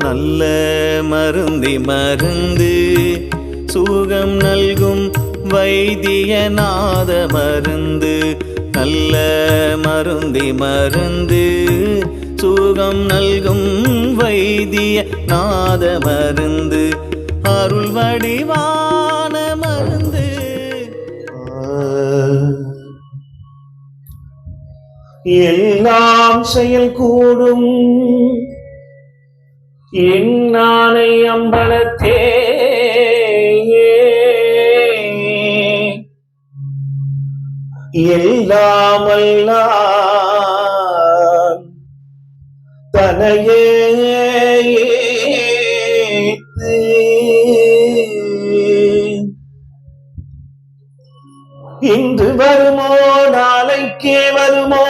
நல்ல மருந்தி மருந்து சுகம் நல்கும் வைத்தியநாத மருந்து. நல்ல மருந்தி மருந்து சுகம் நல்கும் வைத்தியநாத மருந்து. அருள் வடிவான மருந்து. எல்லாம் செயல் கூடும் என்னானை அம்பலத்தே. எல்லாமெல்லாம் தனையே இன்று வருமோ நாளைக்கே வருமோ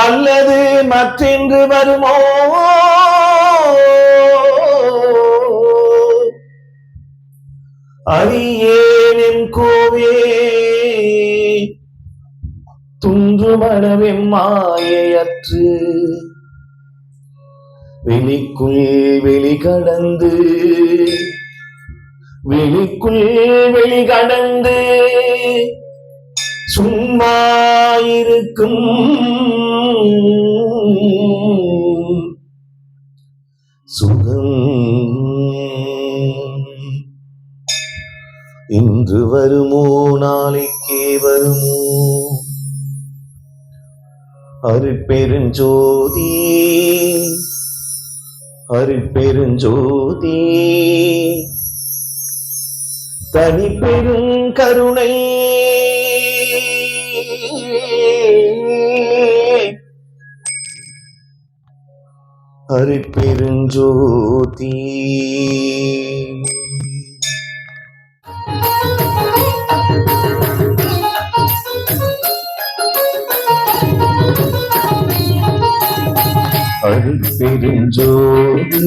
அல்லது மற்றென்று வருமோ அறியேன் கோவே துன்று மனவெம் மாயையற்று வெளிக்குள் வெளி கடந்து வெளிக்குள் வெளி கடந்து சும்மாயிருக்கும் சுகம் இன்று வருமோ நாளைக்கே வருமோ. அருட்பெருஞ்சோதி அருட்பெருஞ்சோதி தனி பெருங்கருணை அருட்பெருஞ்சோதி. அருட்பெருஞ்சோதி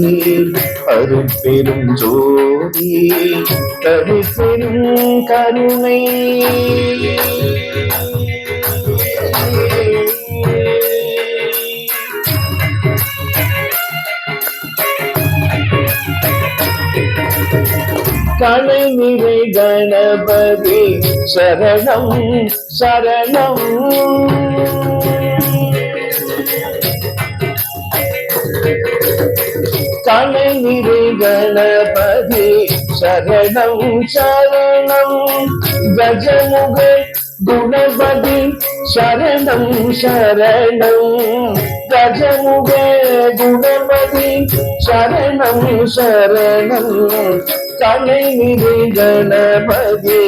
அருட்பெருஞ்சோதி தனி பெருங்கருணை கலைநிறை கணபதி சரணம் சரணம். கலைநிறை கணபதி சரணம் சரணம். கஜமுக குணபதி சரணம் சரணம். கஜமுக குணபதி சரணம் சரணம். கலைநிறை கணபதி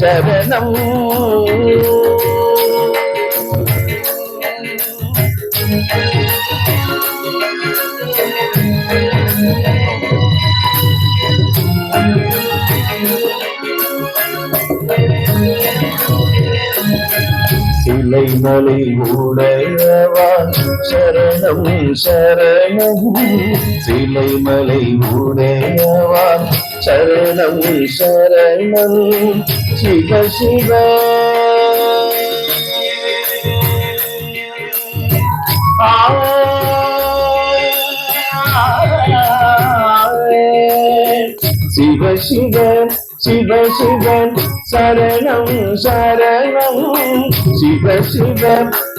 சரணம். சிலைமலை உடையவா சரணம் சரணம். சிலைமலை உடையவா சரணம் சரணம். சிவ சிவ சிவ சிவ சிவ சிவ சரணம் சரணம். சிவ சிவ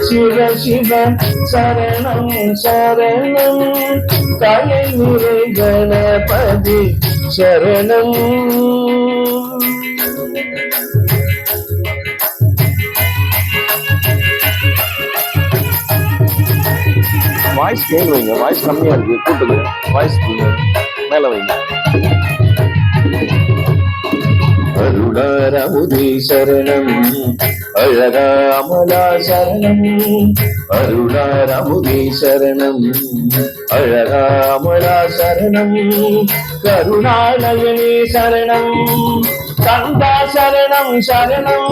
சிவ சிவ சரணம் சரணம். கலைநிறை கணபதி சரணம். வாய்ஸ் மேல வைங்க, வாய்ஸ் கம்மியா இருக்கு, கூட்டுங்க. வாய்ஸ் மேல வைங்க. அருளாரமுதே சரணம் அழகாமலா சரணம். அருளாரமுதே சரணம் அழகாமலா சரணம். கருணாலயனே சரணம் கந்தா சரணம் சரணம்.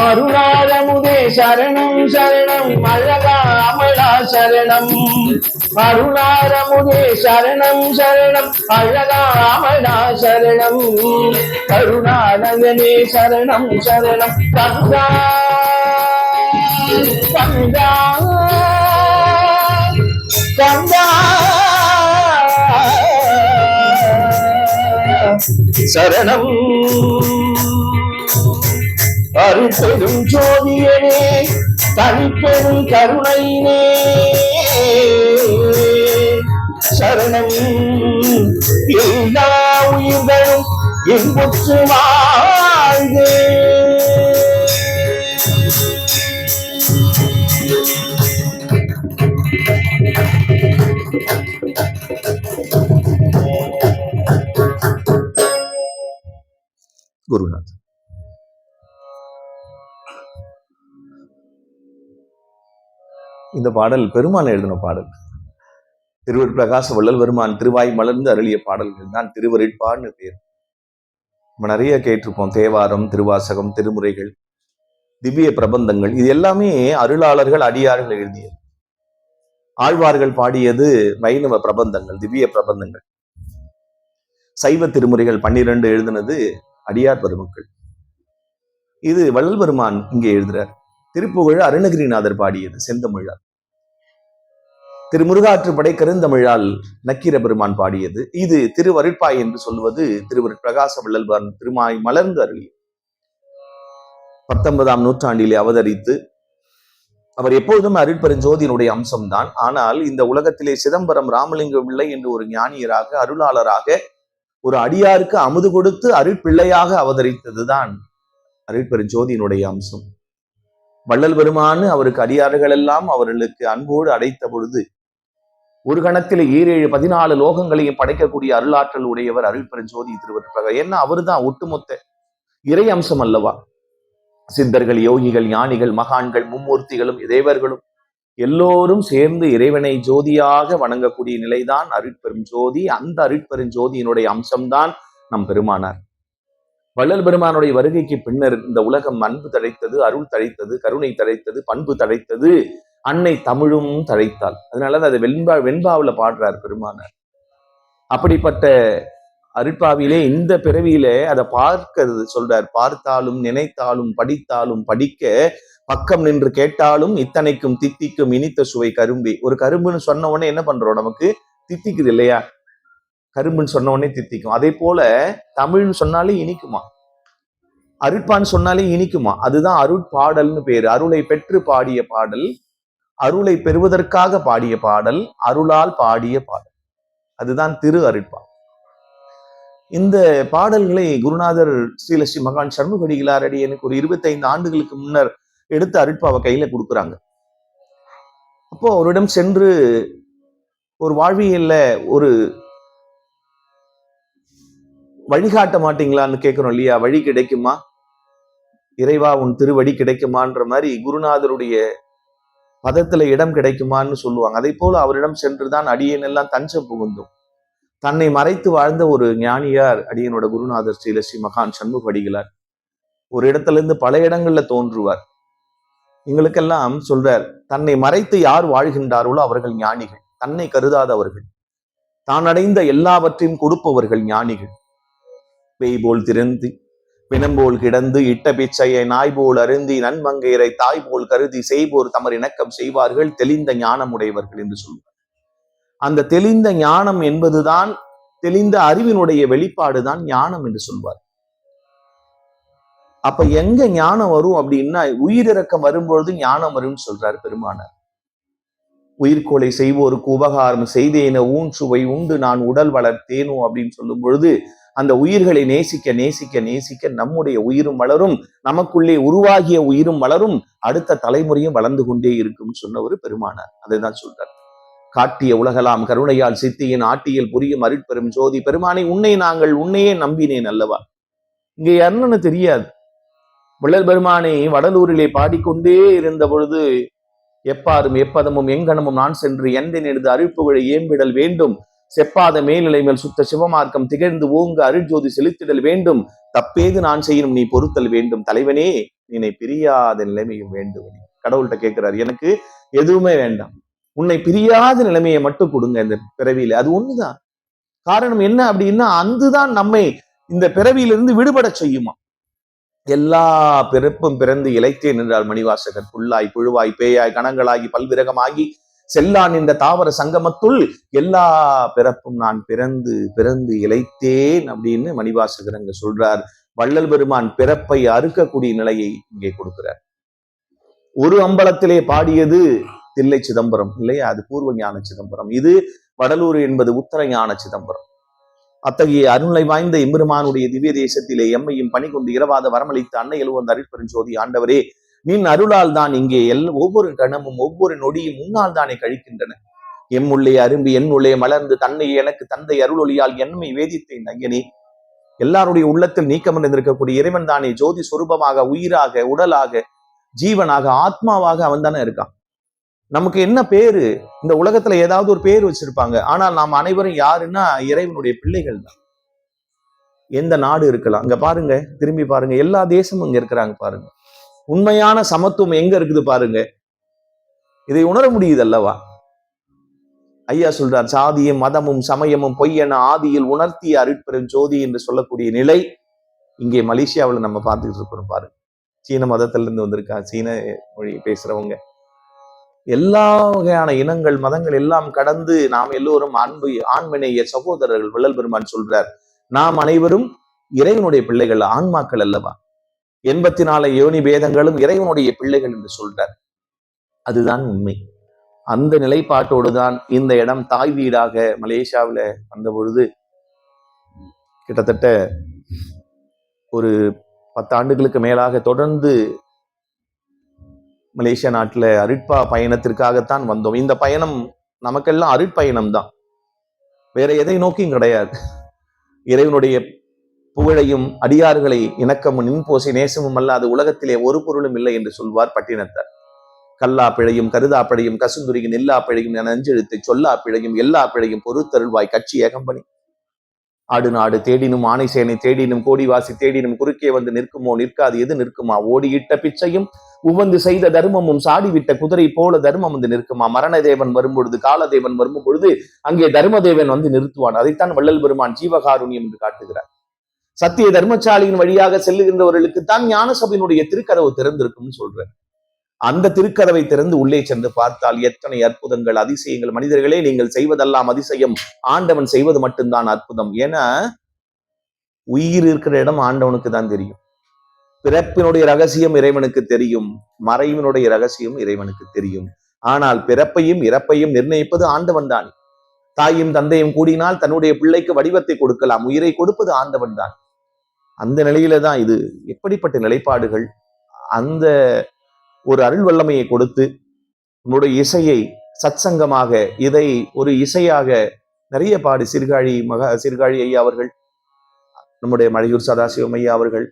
அருளாரமுதே சரணம் சரணம் அழகா அமலா சரணம் அருளாரமுதே சரணம் சரணம் அழகா அமலா சரணம் கருணாலயனே சரணம் சரணம் கந்தா கந்தா கந்தா சரணம் அருட்பெரும் ஜோதியனே தனிப்பெரும் கருணையினே சரணம் எல்லா உயிர்களும் இன்புற்று வாழ்க. குருநாத். இந்த பாடல் பெருமான் எழுதின பாடல். திருவருட்பிரகாச வள்ளல் பெருமான் திருவாய் மலர்ந்து அருளிய பாடல்கள் தான் திருவருட்பான்னு பேர். நம்ம நிறைய கேட்டிருப்போம். தேவாரம், திருவாசகம், திருமுறைகள், திவ்ய பிரபந்தங்கள், இது எல்லாமே அருளாளர்கள் அடியார்கள் எழுதியது. ஆழ்வார்கள் பாடியது வைணவ பிரபந்தங்கள், திவ்ய பிரபந்தங்கள். சைவ திருமுறைகள் 12 எழுதினது அடியார் பெருமக்கள். இது வள்ளல் பெருமான் இங்கே எழுதுறார். திருப்புகழ் அருணகிரிநாதர் பாடியது செந்தமிழால். திருமுருகாற்றுப்படை கருந்தமிழால் நக்கீர பெருமான் பாடியது. இது திருவருட்பாய் என்று சொல்வது திருவருட்பிரகாச வள்ளல் திருமாய் மலர்ந்து அருளிய 19ஆம் நூற்றாண்டிலே அவதரித்து, அவர் எப்பொழுதும் அருட்பெருஞ்சோதியினுடைய அம்சம்தான். ஆனால் இந்த உலகத்திலே சிதம்பரம் ராமலிங்க பிள்ளை என்று ஒரு ஞானியராக, அருளாளராக, ஒரு அடியாருக்கு அமுது கொடுத்து அருட்பிள்ளையாக அவதரித்ததுதான் அருட்பெருஞ்சோதியினுடைய அம்சம். வள்ளல் பெருமான் அவருக்கு அடியார்கள் எல்லாம் அவர்களுக்கு அன்போடு அடைத்த பொழுது ஒரு கணத்தில் 14 லோகங்களையும் படைக்கக்கூடிய அருளாற்றல் உடையவர் அருட்பெருஞ்சோதி திருவருட்பிரகாசர். ஏன்னா அவருதான் ஒட்டுமொத்த இறை அம்சம் அல்லவா. சித்தர்கள், யோகிகள், ஞானிகள், மகான்கள், மும்மூர்த்திகளும், தேவர்களும் எல்லோரும் சேர்ந்து இறைவனை ஜோதியாக வணங்கக்கூடிய நிலைதான் அருட்பெருஞ்சோதி. அந்த அருட்பெருஞ்சோதியினுடைய அம்சம்தான் நம் பெருமானார். வள்ளல் பெருமானுடைய வருகைக்கு பின்னர் இந்த உலகம் அன்பு தழைத்தது, அருள் தழைத்தது, கருணை தழைத்தது, பண்பு தழைத்தது, அன்னை தமிழும் தழைத்தாள். அதனால அதை வெண்பாவுல பாடுறார் பெருமானார். அப்படிப்பட்ட அருட்பாவிலே இந்த பிறவியிலே அதை பார்க்கிறது சொல்றார். பார்த்தாலும் நினைத்தாலும் படித்தாலும் படிக்க பக்கம் நின்று கேட்டாலும் இத்தனைக்கும் தித்திக்கும் இனித்த சுவை கரும்பே. ஒரு கரும்புன்னு சொன்ன உடனே என்ன பண்றோம்? நமக்கு தித்திக்குது இல்லையா? கரும்புன்னு சொன்ன உடனே தித்திக்கும். அதே போல தமிழ்னு சொன்னாலே இனிக்குமா, அருட்பான்னு சொன்னாலே இனிக்குமா. அதுதான் அருட்பாடல்னு பேரு. அருளை பெற்று பாடிய பாடல், அருளை பெறுவதற்காக பாடிய பாடல், அருளால் பாடிய பாடல், அதுதான் திரு அருட்பா. இந்த பாடல்களை குருநாதர் ஸ்ரீலஸ்ரீ மகான் சண்முகடிகளார் அடியனுக்கு ஒரு 25 ஆண்டுகளுக்கு முன்னர் எடுத்து அருட்பாவை கையில கொடுக்குறாங்க. அப்போ அவரிடம் சென்று ஒரு வாழ்வியல்ல ஒரு வழிகாட்ட மாட்டீங்களான்னு கேட்கிறோம் இல்லையா? வழி கிடைக்குமா, இறைவா உன் திருவடி கிடைக்குமான்ற மாதிரி குருநாதருடைய பதத்துல இடம் கிடைக்குமான்னு சொல்லுவாங்க. அதே போல அவரிடம் சென்றுதான் அடியன் எல்லாம் தஞ்சம் புகுந்தோம். தன்னை மறைத்து வாழ்ந்த ஒரு ஞானியார் அடியனோட குருநாதர் ஸ்ரீலஸ்ரீ மகான் சண்முகடிகளார். ஒரு இடத்துல இருந்து பல இடங்கள்ல தோன்றுவார். எங்களுக்கெல்லாம் சொல்றார், தன்னை மறைத்து யார் வாழ்கின்றார்களோ அவர்கள் ஞானிகள், தன்னை கருதாதவர்கள், தான் அடைந்த எல்லாவற்றையும் கொடுப்பவர்கள் ஞானிகள். பேய் போல் திறந்து பிணம்போல் கிடந்து இட்ட பிச்சையை நாய் போல் அருந்தி நன்மங்கையரை தாய் போல் கருதி செய்வோர் தமர் இணக்கம் செய்வார்கள் தெளிந்த ஞானம் உடையவர்கள் என்று சொல்வார். அந்த தெளிந்த ஞானம் என்பதுதான், தெளிந்த அறிவினுடைய வெளிப்பாடுதான் ஞானம் என்று சொல்வார். அப்ப எங்க ஞானம் வரும் அப்படின்னா, உயிரிறக்கம் வரும்பொழுது ஞானம் வரும்னு சொல்றாரு பெருமானார். உயிர்கொலை செய்வோருக்கு உபகாரம் செய்தேன ஊன் சுவை உண்டு நான் உடல் வளர்த்தேனோ அப்படின்னு சொல்லும் பொழுது, அந்த உயிர்களை நேசிக்க நேசிக்க நேசிக்க நம்முடைய உயிரும் வளரும், நமக்குள்ளே உருவாகிய உயிரும் வளரும், அடுத்த தலைமுறையும் வளர்ந்து கொண்டே இருக்கும் சொன்னவர் பெருமானார். அதைதான் சொல்றார். காட்டிய உலகலாம் கருணையால் சித்தியின் ஆட்டியல் புரியும் அருட்பெரும் ஜோதி பெருமானை உன்னை நாங்கள் உன்னையே நம்பினேன் அல்லவா. இங்க என்னன்னு தெரியாது. வள்ளல் பெருமானை வடலூரிலே பாடிக்கொண்டே இருந்த பொழுது, எப்பாரும் எப்பதமும் எங்கனமும் நான் சென்று எந்தன் எனது அருட்புகழை ஏம்பிடல் வேண்டும், செப்பாத மேல்நிலை மேல் சுத்த சிவமார்க்கம் திகழ்ந்து ஓங்க அருட்ஜோதி செலுத்திடல் வேண்டும், தப்பேது நான் செய்யணும் நீ பொறுத்தல் வேண்டும், தலைவனே என்னை பிரியாத நிலைமையும் வேண்டும். கடவுள்கிட்ட கேட்கிறாரு, எனக்கு எதுவுமே வேண்டாம், உன்னை பிரியாத நிலைமையை மட்டும் கொடுங்க இந்த பிறவியில. அது ஒண்ணுதான். காரணம் என்ன அப்படின்னா, அந்துதான் நம்மை இந்த பிறவியிலிருந்து விடுபட செய்யுமா. எல்லா பிறப்பும் பிறந்து இளைத்தேன் என்றார் மணிவாசகர். புல்லாய் புழுவாய் பேயாய் கணங்களாகி பல்விரகமாகி செல்லான் இந்த தாவர சங்கமத்துள் எல்லா பிறப்பும் நான் பிறந்து பிறந்து இளைத்தேன் அப்படின்னு மணிவாசகர் அங்க சொல்றார். வள்ளல் பெருமான் பிறப்பை அறுக்கக்கூடிய நிலையை இங்கே கொடுக்கிறார். ஒரு அம்பலத்திலே பாடியது தில்லை சிதம்பரம் இல்லையா, அது பூர்வ ஞான சிதம்பரம். இது வடலூர் என்பது உத்தர ஞான சிதம்பரம். அத்தகைய அருளை வாய்ந்த எம்பெருமானுடைய திவ்ய தேசத்திலே எம்மையும் பணி கொண்டு இரவாத வரமளித்த அன்னை எழுவந்த அருட்பெருஞ்சோதி ஆண்டவரே, நின் அருளால் தான் இங்கே ஒவ்வொரு கணமும் ஒவ்வொரு நொடியும் முன்னால் தானே கழிக்கின்றன. எம்முள்ளே அரும்பி என் உள்ளே மலர்ந்து தன்னை எனக்கு தந்தை அருளொளியால் என்னை வேதித்தேன் ஐயனே. எல்லாருடைய உள்ளத்தில் நீக்கமர்ந்திருக்கக்கூடிய இறைவன் தானே ஜோதி சொரூபமாக, உயிராக, உடலாக, ஜீவனாக, ஆத்மாவாக அவன் தானே இருக்கான். நமக்கு என்ன பேரு? இந்த உலகத்துல ஏதாவது ஒரு பேர் வச்சிருப்பாங்க. ஆனால் நாம் அனைவரும் யாருன்னா இறைவனுடைய பிள்ளைகள் தான். எந்த நாடு இருக்கலாம், அங்க பாருங்க, திரும்பி பாருங்க, எல்லா தேசமும் இங்க இருக்கிறாங்க பாருங்க. உண்மையான சமத்துவம் எங்க இருக்குது பாருங்க. இதை உணர முடியுது அல்லவா? ஐயா சொல்றார், சாதியும் மதமும் சமயமும் பொய்யென ஆதியில் உணர்த்திய அருட்பெருஞ்சோதி என்று சொல்லக்கூடிய நிலை இங்கே மலேசியாவில் நம்ம பார்த்துக்கிட்டு இருக்கிறோம் பாருங்க. சீன மதத்துல இருந்து வந்திருக்கா, சீன மொழி பேசுறவங்க, எல்லா வகையான இனங்கள் மதங்கள் எல்லாம் கடந்து நாம் எல்லோரும் அன்பு ஆண்மனைய சகோதரர்கள். வள்ளல் பெருமான் சொல்றார், நாம் அனைவரும் இறைவனுடைய பிள்ளைகள், ஆன்மாக்கள் அல்லவா. 84 யோனி பேதங்களும் இறைவனுடைய பிள்ளைகள் என்று சொல்றார். அதுதான் உண்மை. அந்த நிலைப்பாட்டோடு தான் இந்த இடம் தாய் வீடாக மலேசியாவில் வந்த பொழுது கிட்டத்தட்ட ஒரு 10 ஆண்டுகளுக்கு மேலாக தொடர்ந்து மலேசியா நாட்டுல அருட்பா பயணத்திற்காகத்தான் வந்தோம். இந்த பயணம் நமக்கெல்லாம் அருட்பயணம் தான், வேற எதை நோக்கியும் கிடையாது. இறைவனுடைய புகழையும் அடியார்களை இணக்கமும் நின்போசை நேசமும் அல்லாது உலகத்திலே ஒரு பொருளும் இல்லை என்று சொல்வார் பட்டினத்தார். கல்லா பிழையும் கருதா பிழையும் கசுந்துரியின் எல்லா பிழையும் என அஞ்செழுத்தை சொல்லா பிழையும் எல்லா பிழையும் பொறுத்தருள்வாய் கட்சி ஏகம்பனி. ஆடு நாடு தேடினும் ஆணை சேனை தேடினும் கோடிவாசி தேடினும் குறுக்கே வந்து நிற்குமோ நிற்காது எது நிற்குமா. ஓடியிட்ட பிச்சையும் உவந்து செய்த தர்மமும் சாடிவிட்ட குதிரை போல தர்மம் வந்து நிற்குமா. மரணதேவன் வரும்பொழுது காலதேவன் வரும் பொழுது அங்கே தர்மதேவன் வந்து நிறுத்துவான். அதைத்தான் வள்ளல் பெருமான் ஜீவகாருண்யம் என்று காட்டுகிறார். சத்திய தர்மசாலியின் வழியாக செல்லுகின்றவர்களுக்கு தான் ஞான சபையினுடைய திருக்கதவு திறந்திருக்கும்னு சொல்றேன். அந்த திருக்கதவை திறந்து உள்ளே சென்று பார்த்தால் எத்தனை அற்புதங்கள், அதிசயங்கள். மனிதர்களே, நீங்கள் செய்வதெல்லாம் அதிசயம், ஆண்டவன் செய்வது மட்டும்தான் அற்புதம். ஏன்னா உயிர் இருக்கிற இடம் ஆண்டவனுக்கு தான் தெரியும். பிறப்பினுடைய ரகசியம் இறைவனுக்கு தெரியும், மறைவினுடைய ரகசியம் இறைவனுக்கு தெரியும். ஆனால் பிறப்பையும் இறப்பையும் நிர்ணயிப்பது ஆண்டவன் தான். தாயும் தந்தையும் கூடினால் தன்னுடைய பிள்ளைக்கு வடிவத்தை கொடுக்கலாம், உயிரை கொடுப்பது ஆண்டவன் தான். அந்த நிலையில தான் இது. எப்படிப்பட்ட நிலைப்பாடுகள்! அந்த ஒரு அருள் வல்லமையை கொடுத்து நம்முடைய இசையை சத்சங்கமாக, இதை ஒரு இசையாக நிறைய பாடி சீர்காழி ஐயா அவர்கள், நம்முடைய மழையூர் சதாசிவம் ஐயா அவர்கள்,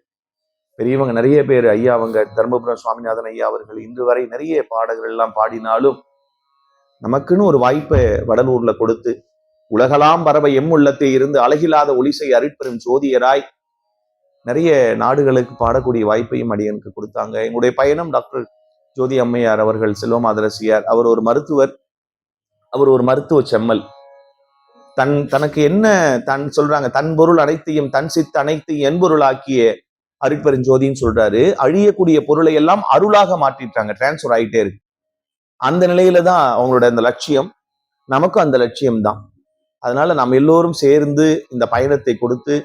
பெரியவங்க நிறைய பேர், ஐயா அவங்க தர்மபுரம் சுவாமிநாதன் ஐயா அவர்கள், இன்று வரை நிறைய பாடல்கள் எல்லாம் பாடினாலும் நமக்குன்னு ஒரு வாய்ப்பை வடலூர்ல கொடுத்து உலகலாம் பறவை எம்முள்ளத்தை இருந்து அழகில்லாத ஒளிசை அருட்பெரும் ஜோதியராய் நிறைய நாடுகளுக்கு பாடக்கூடிய வாய்ப்பையும் அடியனுக்கு கொடுத்தாங்க. என்னுடைய பயணம் டாக்டர் ஜோதி அம்மையார் அவர்கள், செல்வமாதரசியார், அவர் ஒரு மருத்துவர், அவர் ஒரு மருத்துவ செம்மல். தனக்கு என்ன சொல்றாங்க, தன் பொருள் அனைத்தையும் தன் சித்து அனைத்தையும் என்பொருள் ஆக்கிய அருட்பெருஞ்சோதின்னு சொல்றாரு. அழியக்கூடிய பொருளை எல்லாம் அருளாக மாற்றிட்டாங்க, டிரான்ஸ்ஃபர் ஆகிட்டே இருக்கு. அந்த நிலையில தான் அவங்களோட அந்த லட்சியம். நமக்கும் அந்த லட்சியம் தான். அதனால நாம் எல்லோரும் சேர்ந்து இந்த பயணத்தை கொடுத்து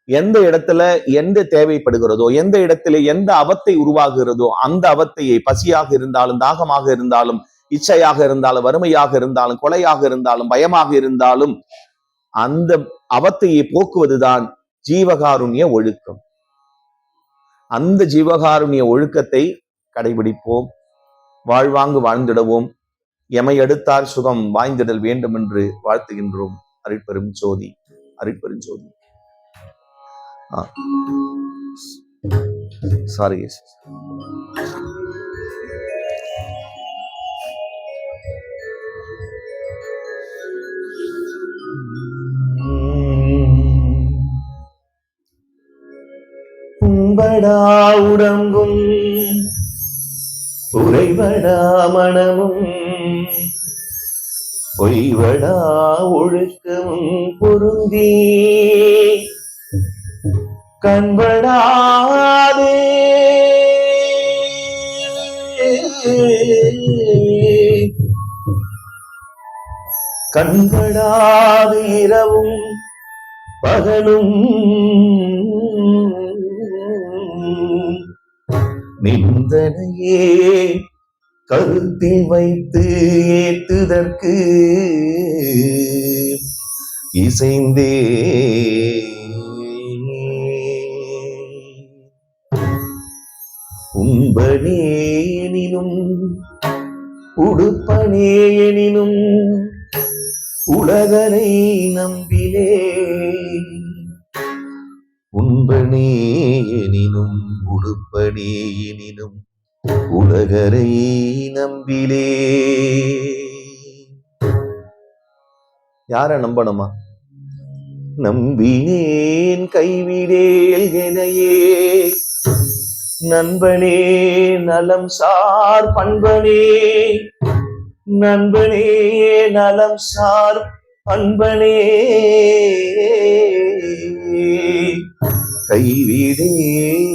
எந்த இடத்துல எந்த தேவைப்படுகிறதோ, எந்த இடத்துல எந்த அவத்தை உருவாகிறதோ அந்த அவத்தையை, பசியாக இருந்தாலும் தாகமாக இருந்தாலும் இச்சையாக இருந்தாலும் வறுமையாக இருந்தாலும் கொலையாக இருந்தாலும் பயமாக இருந்தாலும் அந்த அவத்தையை போக்குவதுதான் ஜீவகாருண்ய ஒழுக்கம். அந்த ஜீவகாருண்ய ஒழுக்கத்தை கடைபிடிப்போம், வாழ்வாங்கு வாழ்ந்திடவோம், எமை அடுத்தார் சுகம் வாய்ந்திடல் வேண்டும் என்று வாழ்த்துகின்றோம். அருட்பெரும் ஜோதி, அருட்பெரும் ஜோதி. சாரி, உண்படா உடம்பும் உறைவடா மனமும் பொய்வடா ஒழுக்கமும் பொருந்தி கண்படாதே கண்படாது இரவும் பகலும் நிந்தனையே கருத்தில் வைத்து ஏத்துதற்கு இசைந்தே உண்பனேனினும் உடுப்பனேனினும் உலகனை நம்பிலே உண்பனேனினும் உடுப்பனேனினும் உலகரை நம்பிலே. யார நம்பணுமா? நம்பினேன் கைவிடேல் எனையே நண்பனே நலம் சார் பண்பனே நண்பனே நலம் சார் பண்பனே கைவிடேல்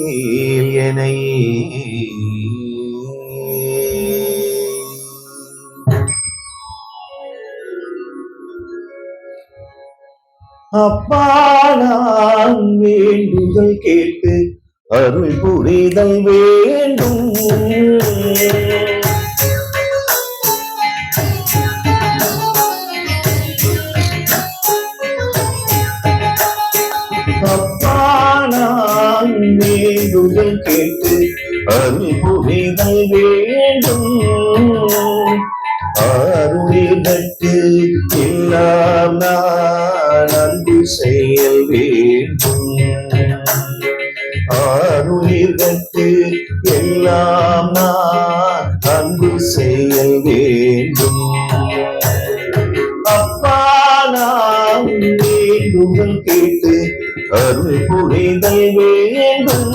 எனையே. அப்பா நான் வேண்டுதல் கேட்டு அருள் புரிதல் வேண்டும். அப்பா நான் வேண்டுதல் கேட்டு அருள் புரிதல் வேண்டும். அருளிற்கு எல்லாம் நான் அன்பு செயல் வேண்டும். அருளிற்கு எல்லாம் நான் அன்பு செயல் வேண்டும். அப்பா நான் வேண்டுதல் கேட்டு அருள் புரிதல் வேண்டும்.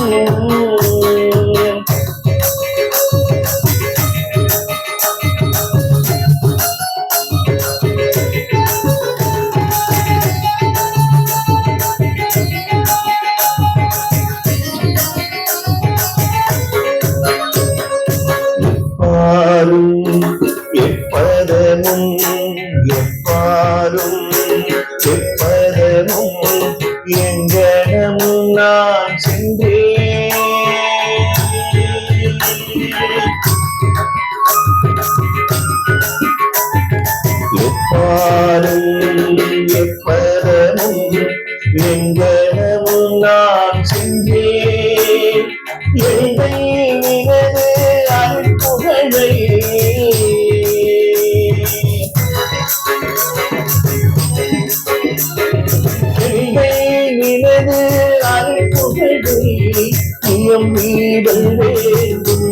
எப்பதமும் எப்பாரும் எப்பதமும் எங்கனமும் நான் சென்றேன். எப்பாரும் எப்பதமும் எங்கனமும் நான் சென்றேன். எந்தை நினது அருட்புகழை நினது அருட்புகழை இயம்பீடல் வேண்டும்.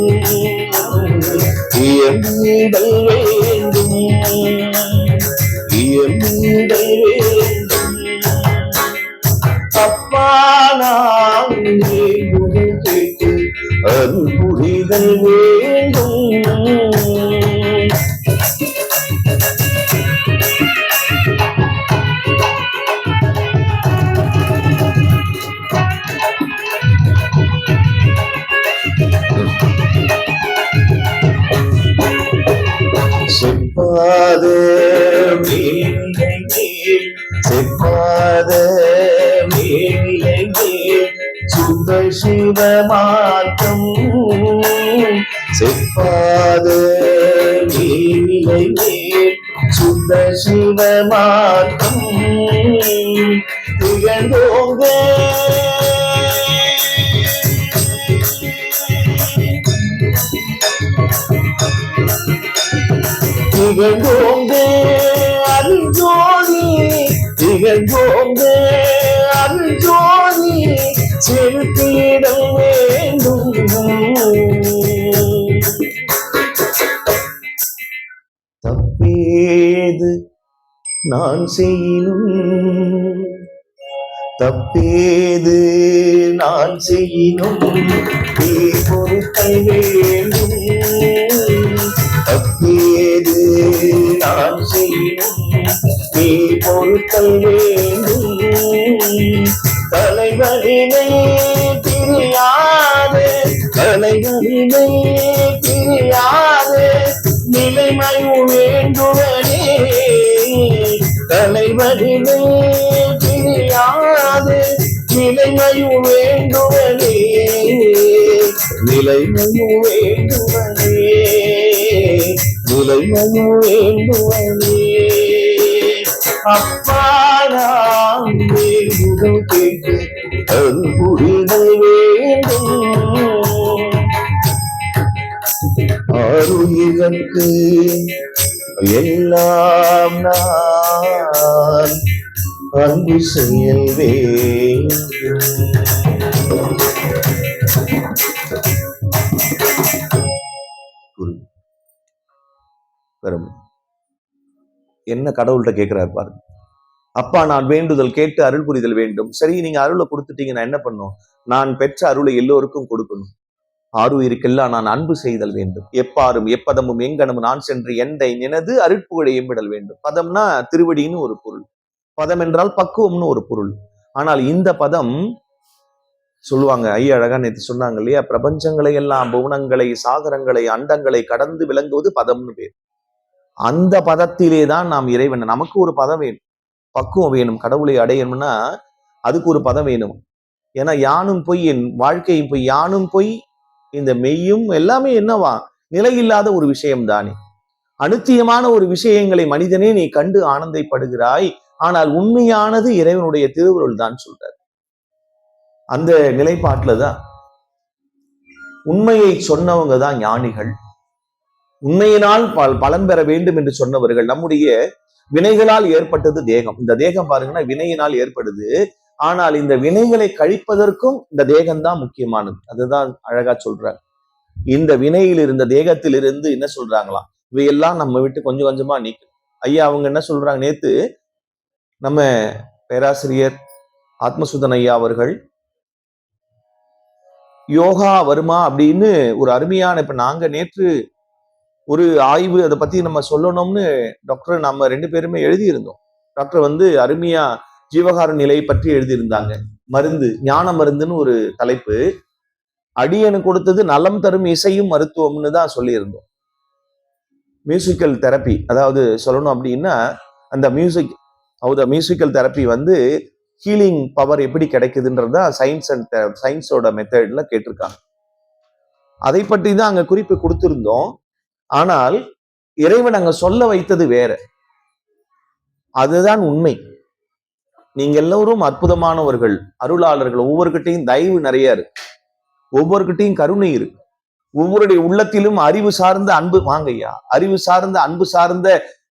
இயம்பீடல் வேண்டும். இயம்பீடல் வேண்டும். அப்பா நான் வேண்டுதல் கேட்டு அருள் புரிதல் வேண்டும். செப்பாத மேலை மேல் செப்பாத மேலை மேல் சுத்த சிவ மார்க்கம். செப்பாத மேலை மேல் சுத்த சிவ மார்க்கம் திகழ்ந்தோங்க திகழ்ந்தோங்க அருள் ஜோதி திகழ்ந்தோங்க அருள் ஜோதி செலுத்திடம் வேண்டும். தப்பேது நான் செய்யினும் தப்பேது நான் செய்யினும் நீ பொறுத்தல் வேண்டும். தப்பேது நான் செய்யினும் நீ பொறுத்தல் வேண்டும். தலைவலினை பிரியாது, தலைவலினை பிரியாது நிலைமையும் வேண்டுவனே. தலைவலினை பிரியாது நிலைமையும் வேண்டுவனே. நிலைமையும் வேண்டுவனே. நிலைமையும் வேண்டுவனே. அப்பா நான் வேண்டுதல் கேட்டு அது புரிதல் வேண்டும். அருளிற்கு எல்லாம் நான் அன்பு செயல் வேண்டும். என்ன கடவுள்கிட்ட கேட்கிறாரு பாருங்க. அப்பா நான் வேண்டுதல் கேட்டு அருள் புரிதல் வேண்டும். சரி, நீங்க அருளை கொடுத்துட்டீங்க, நான் என்ன பண்ணும்? நான் பெற்ற அருளை எல்லோருக்கும் கொடுக்கணும். ஆருயிருக்கெல்லாம் நான் அன்பு செய்தல் வேண்டும். எப்பாரும் எப்பதமும் எங்கனமும் நான் சென்று எந்தை நினது அருட்புகழை எம்பிடல் வேண்டும். பதம்னா திருவடின்னு ஒரு பொருள், பதம் என்றால் பக்குவம்னு ஒரு பொருள். ஆனால் இந்த பதம் சொல்லுவாங்க, ஐயா அழகா நேற்று சொன்னாங்க இல்லையா, பிரபஞ்சங்களை எல்லாம், புவனங்களை, சாகரங்களை, அண்டங்களை கடந்து விளங்குவது பதம்னு பேர். அந்த பதத்திலே தான் நாம் இறைவன். நமக்கு ஒரு பதம் வேணும், பக்குவம் வேணும். கடவுளை அடையணும்னா அதுக்கு ஒரு பதம் வேணும். ஏன்னா யானும் பொய், என் வாழ்க்கையும் பொய், யானும் பொய், இந்த மெய்யும் எல்லாமே என்னவா, நிலையில்லாத ஒரு விஷயம் தானே. அனுத்தியமான ஒரு விஷயங்களை மனிதனே நீ கண்டு ஆனந்தைப்படுகிறாய். ஆனால் உண்மையானது இறைவனுடைய திருவுருள் தான் சொல்றார். அந்த நிலைப்பாட்டுல தான் உண்மையை சொன்னவங்க தான் ஞானிகள். உண்மையினால் பலன் பெற வேண்டும் என்று சொன்னவர்கள். நம்முடைய வினைகளால் ஏற்பட்டது தேகம். இந்த தேகம் பாருங்கன்னா வினையினால் ஏற்படுது. ஆனால் இந்த வினைகளை கழிப்பதற்கும் இந்த தேகம்தான் முக்கியமானது. அதுதான் அழகா சொல்றாங்க. இந்த வினையில் இருந்த தேகத்திலிருந்து என்ன சொல்றாங்களாம், இவையெல்லாம் நம்ம விட்டு கொஞ்சம் கொஞ்சமா நீக்கும். ஐயா அவங்க என்ன சொல்றாங்க, நேத்து நம்ம பேராசிரியர் ஆத்மசுதன் ஐயா அவர்கள் யோகா வருமா அப்படின்னு ஒரு அருமையான, இப்ப நாங்க நேற்று ஒரு ஆய்வு அதை பத்தி நம்ம சொல்லணும்னு டாக்டர் நம்ம 2 பேருமே எழுதியிருந்தோம். டாக்டர் அருமையா ஜீவகார நிலை பற்றி எழுதியிருந்தாங்க. மருந்து, ஞான மருந்துன்னு ஒரு தலைப்பு. அடியனு கொடுத்தது நலம் தரும் இசையும் மருத்துவம்னு தான் சொல்லியிருந்தோம். மியூசிக்கல் தெரப்பி, அதாவது சொல்லணும் அப்படின்னா அந்த மியூசிக்கல் தெரப்பி ஹீலிங் பவர் எப்படி கிடைக்குதுன்றதா சயின்ஸோட மெத்தட்ல கேட்டிருக்காங்க. அதை பற்றி தான் அங்க குறிப்பு கொடுத்திருந்தோம். ஆனால் இறைவன் அங்க சொல்ல வைத்தது வேற. அதுதான் உண்மை. நீங்க எல்லோரும் அற்புதமானவர்கள், அருளாளர்கள். ஒவ்வொருக்கிட்டையும் தயவு நிறைய இருக்கு, ஒவ்வொருக்கிட்டையும் கருணை இருக்கு, ஒவ்வொருடைய உள்ளத்திலும் அறிவு சார்ந்த அன்பு, வாங்கய்யா, அறிவு சார்ந்த அன்பு சார்ந்த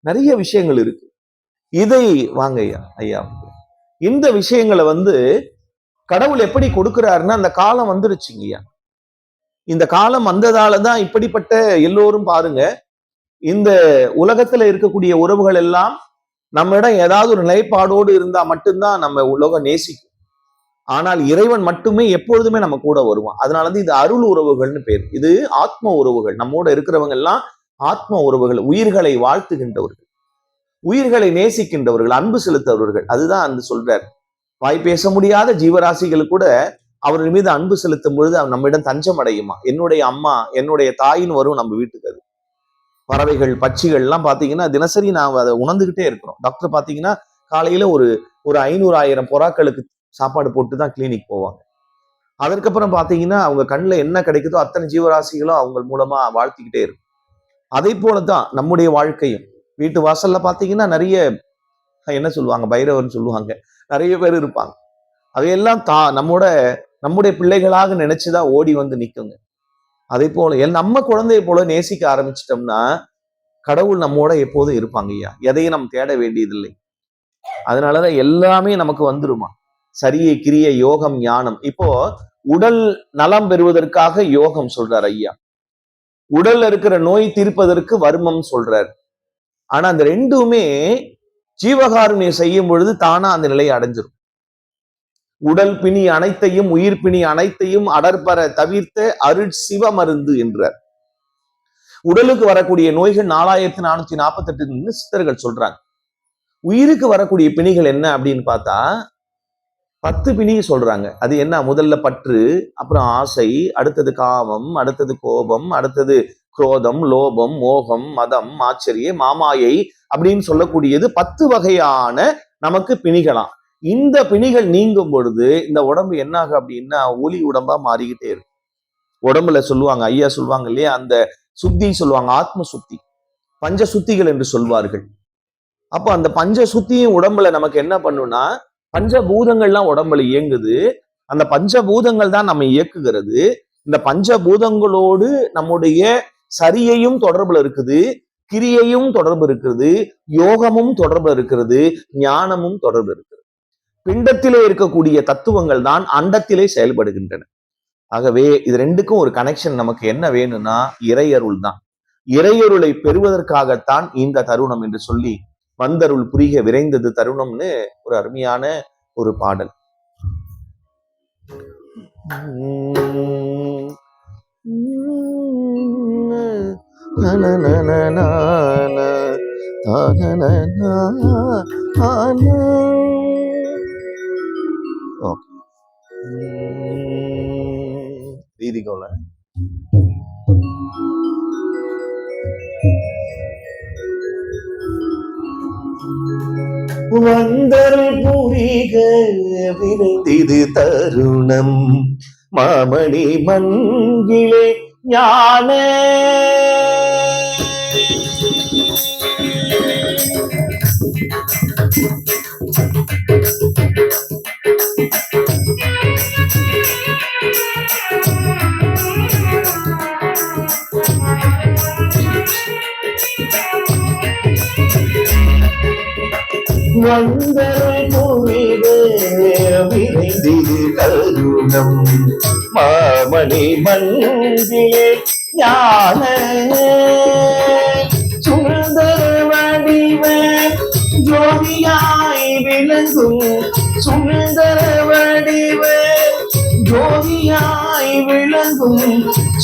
நிறைய விஷயங்கள் இருக்கு. இதை வாங்கய்யா ஐயா, இந்த விஷயங்களை கடவுள் எப்படி கொடுக்கிறாருன்னா, அந்த காலம் வந்துருச்சுங்கய்யா. இந்த காலம் வந்ததாலதான் இப்படிப்பட்ட எல்லோரும் பாருங்க, இந்த உலகத்துல இருக்கக்கூடிய உறவுகள் எல்லாம் நம்மிடம் ஏதாவது ஒரு நிலைப்பாடோடு இருந்தா மட்டும்தான் நம்ம உலகம் நேசிக்கும். ஆனால் இறைவன் மட்டுமே எப்பொழுதுமே நம்ம கூட வருவான். அதனால இது அருள் உறவுகள்னு பேர். இது ஆத்ம உறவுகள். நம்மோட இருக்கிறவங்க எல்லாம் ஆத்ம உறவுகள், உயிர்களை வாழ்த்துகின்றவர்கள், உயிர்களை நேசிக்கின்றவர்கள், அன்பு செலுத்தவர்கள். அதுதான் அந்த சொல்றார். வாய் பேச முடியாத ஜீவராசிகள் கூட அவர்கள் மீது அன்பு செலுத்தும் பொழுது அவன் நம்மிடம் தஞ்சம் அடையுமா. என்னுடைய அம்மா, என்னுடைய தாயின்னு வரும் நம்ம வீட்டுக்கு. அது பறவைகள், பட்சிகள் எல்லாம் பாத்தீங்கன்னா தினசரி நாம் அதை உணர்ந்துகிட்டே இருக்கிறோம். டாக்டர் பாத்தீங்கன்னா காலையில ஒரு 500,000 புறாக்களுக்கு சாப்பாடு போட்டு தான் கிளினிக் போவாங்க. அதற்கப்புறம் பாத்தீங்கன்னா அவங்க கண்ணுல என்ன கிடைக்குதோ அத்தனை ஜீவராசிகளும் அவங்க மூலமா வாழ்த்திக்கிட்டே இருக்கும். அதே போலதான் நம்முடைய வாழ்க்கையும். வீட்டு வாசல்ல பாத்தீங்கன்னா நிறைய என்ன சொல்லுவாங்க, பைரவர்னு சொல்லுவாங்க, நிறைய பேர் இருப்பாங்க. அதையெல்லாம் நம்முடைய பிள்ளைகளாக நினைச்சுதான் ஓடி நிக்குங்க. அதே போல நம்ம குழந்தைய போல நேசிக்க ஆரம்பிச்சிட்டோம்னா கடவுள் நம்மோட எப்போதும் இருப்பாங்க ஐயா. எதையும் நம்ம தேட வேண்டியதில்லை. அதனாலதான் எல்லாமே நமக்கு வந்துருமா. சரியை, கிரிய, யோகம், ஞானம். இப்போ உடல் நலம் பெறுவதற்காக யோகம் சொல்றார் ஐயா. உடல்ல இருக்கிற நோய் தீர்ப்பதற்கு வர்மம் சொல்றார். ஆனா அந்த ரெண்டுமே ஜீவகாருண்யம் செய்யும் பொழுது தானா அந்த நிலையை அடைஞ்சிரும். உடல் பிணி அனைத்தையும் உயிர் பிணி அனைத்தையும் அடர்பர தவிர்த்த அருட்சிவ மருந்து என்றார். உடலுக்கு வரக்கூடிய நோய்கள் 4448 சித்தர்கள் சொல்றாங்க. உயிருக்கு வரக்கூடிய பிணிகள் என்ன அப்படின்னு பார்த்தா 10 பிணி சொல்றாங்க. அது என்ன? முதல்ல பற்று, அப்புறம் ஆசை, அடுத்தது காமம், அடுத்தது கோபம், அடுத்தது குரோதம், லோபம், மோகம், மதம், ஆச்சரிய, மாமாயை அப்படின்னு சொல்லக்கூடியது 10 வகையான நமக்கு பிணிகளாம். இந்த பிணிகள் நீங்கும் பொழுது இந்த உடம்பு என்ன ஆகும் அப்படின்னா ஒளி உடம்பா மாறிக்கிட்டே இருக்கு. உடம்புல சொல்லுவாங்க, ஐயா சொல்லுவாங்க இல்லையா, அந்த சுத்தி சொல்லுவாங்க, ஆத்ம சுத்தி, பஞ்ச சுத்திகள் என்று சொல்வார்கள். அப்ப அந்த பஞ்ச சுத்தியும் உடம்புல நமக்கு என்ன பண்ணுனா, பஞ்சபூதங்கள்லாம் உடம்புல இயங்குது. அந்த பஞ்சபூதங்கள் தான் நம்ம இயக்குகிறது. இந்த பஞ்சபூதங்களோடு நம்முடைய சரியையும் தொடர்புல இருக்குது, கிரியையும் தொடர்பு இருக்கிறது, யோகமும் தொடர்பு இருக்கிறது, ஞானமும் தொடர்பு இருக்கிறது. பிண்டத்திலே இருக்கக்கூடிய தத்துவங்கள் தான் அண்டத்திலே செயல்படுகின்றன. ஆகவே இது ரெண்டுக்கும் ஒரு கனெக்ஷன் நமக்கு என்ன வேணும்னா இறையருள் தான். இறையருளை பெறுவதற்காகத்தான் இந்த தருணம் என்று சொல்லி வந்தருள் புரிக விரைந்தது தருணம்னு ஒரு அருமையான ஒரு பாடல். ரீதிகோல வந்தருள் புரிக விரைந்திது தருணம் மாமணி மங்கிலே ஞான வந்தருள் புரிக விரைந்திது தருணம் மாமணி மங்கிலே ஞான சுந்தர வடிவ ஜோதியாய் விளங்கும் சுந்தர வடிவ ஜோதியாய் விளங்கும்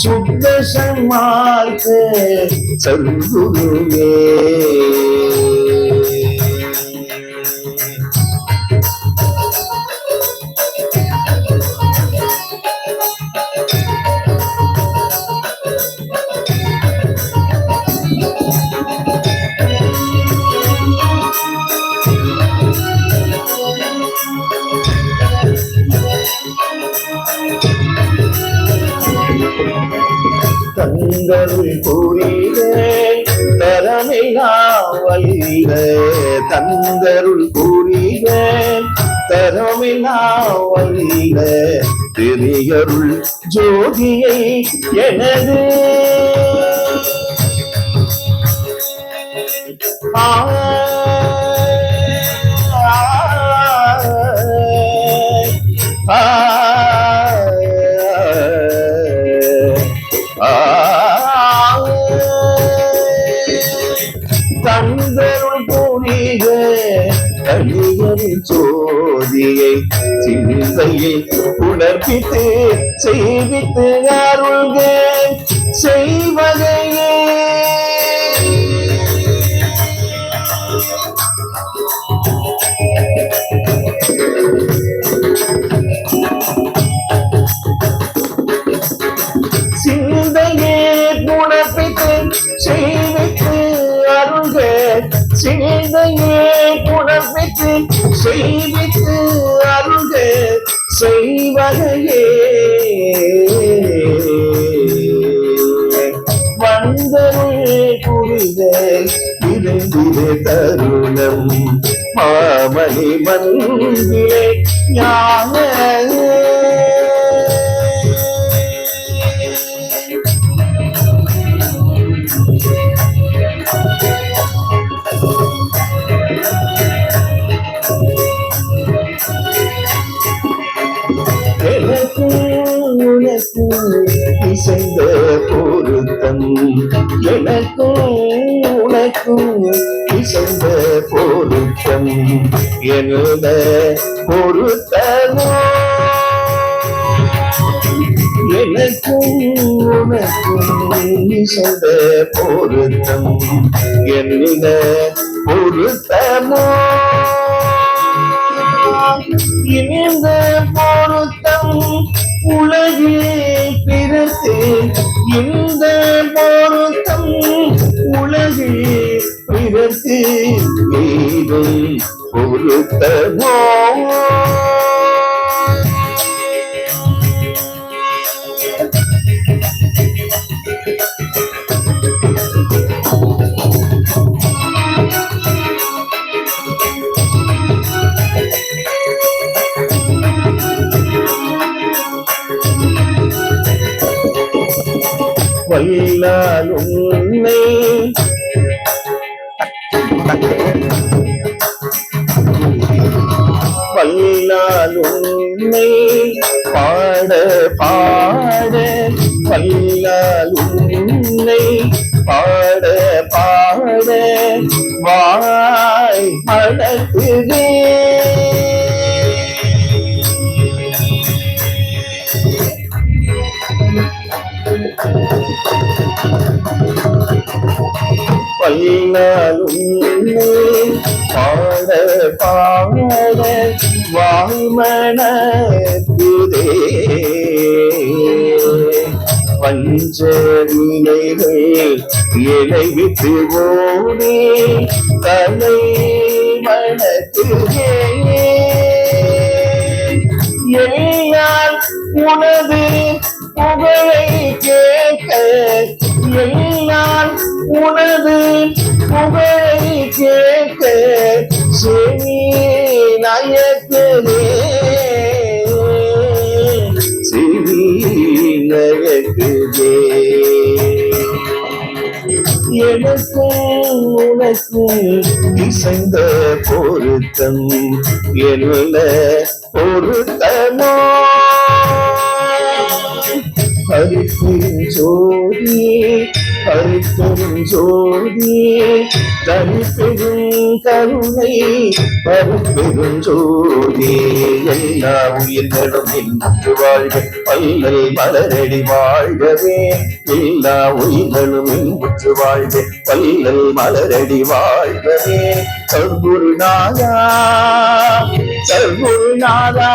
சுத்த சன்மார்க்க சத்குருவே. தந்தருள் புரிக தரமிலா வல்ல தந்தருள் புரிக தரமிலா வல்ல திரியருள் ஜோதியை எனது தந்தருள் புரிக கலிகளின் ஜோதியை சிந்தையை உணர்ப்பித்து செய்வித்து அருள்க செய்வகையே. சிந்தையே உணர்ப்பித்து செய்வித்து அருள்க சிந்தையே உணர்ப்பித்து செய்வித்து அருள்க செய்வகையே. வந்தருள் புரிக விரைந்திது தருணம் மாமணி மங்கிலே ஞான உனக்கு இசைந்த பொருத்தம் எனக்கும் உனக்கும் இசைந்த பொருத்தம் என்ன பொருத்தமோ எனக்கும் உனக்கும் இசைந்த பொருத்தம் என்ன பொருத்தமோ இந்த பொருத்தம் உலகில் பிறகு இந்த பொருத்தம் உலகில் பிறகு ஏதும் பொருத்தமோ வல்லால் உன்னை வல்லால் உன்னை பாட பாட வல்லால் உன்னை பாட பாட வாய் மணக்குதே வல்லாலும் பாட பாட வாய்மணக்குதே பஞ்ச நிலைகள் இலை விட்டு ஓடி தலை மணக்குதே எல்லாம் உனது புகழை கேட்க எல்லாம் உனது புகழை கேட்க செவி நயக்குதே செவி நயக்குதே எனக்கும் உனக்கும் இசைந்த பொருத்தம் என்ன பொருத்தமோ ஹரிக்கும் ஜோதி ஹரிக்கும் ஜோதி தனிப்பெரும் கருணை பருப்பெரும் ஜோதி எல்லா உயிர்களும் இன்று வாழ்க பல்லல் மலரடி வாழ்கவே எல்லா உயிர்களும் இன்று வாழ்க பல்லல் மலரடி வாழ்கவே சர்க்குருநாதா சர்க்குருநாதா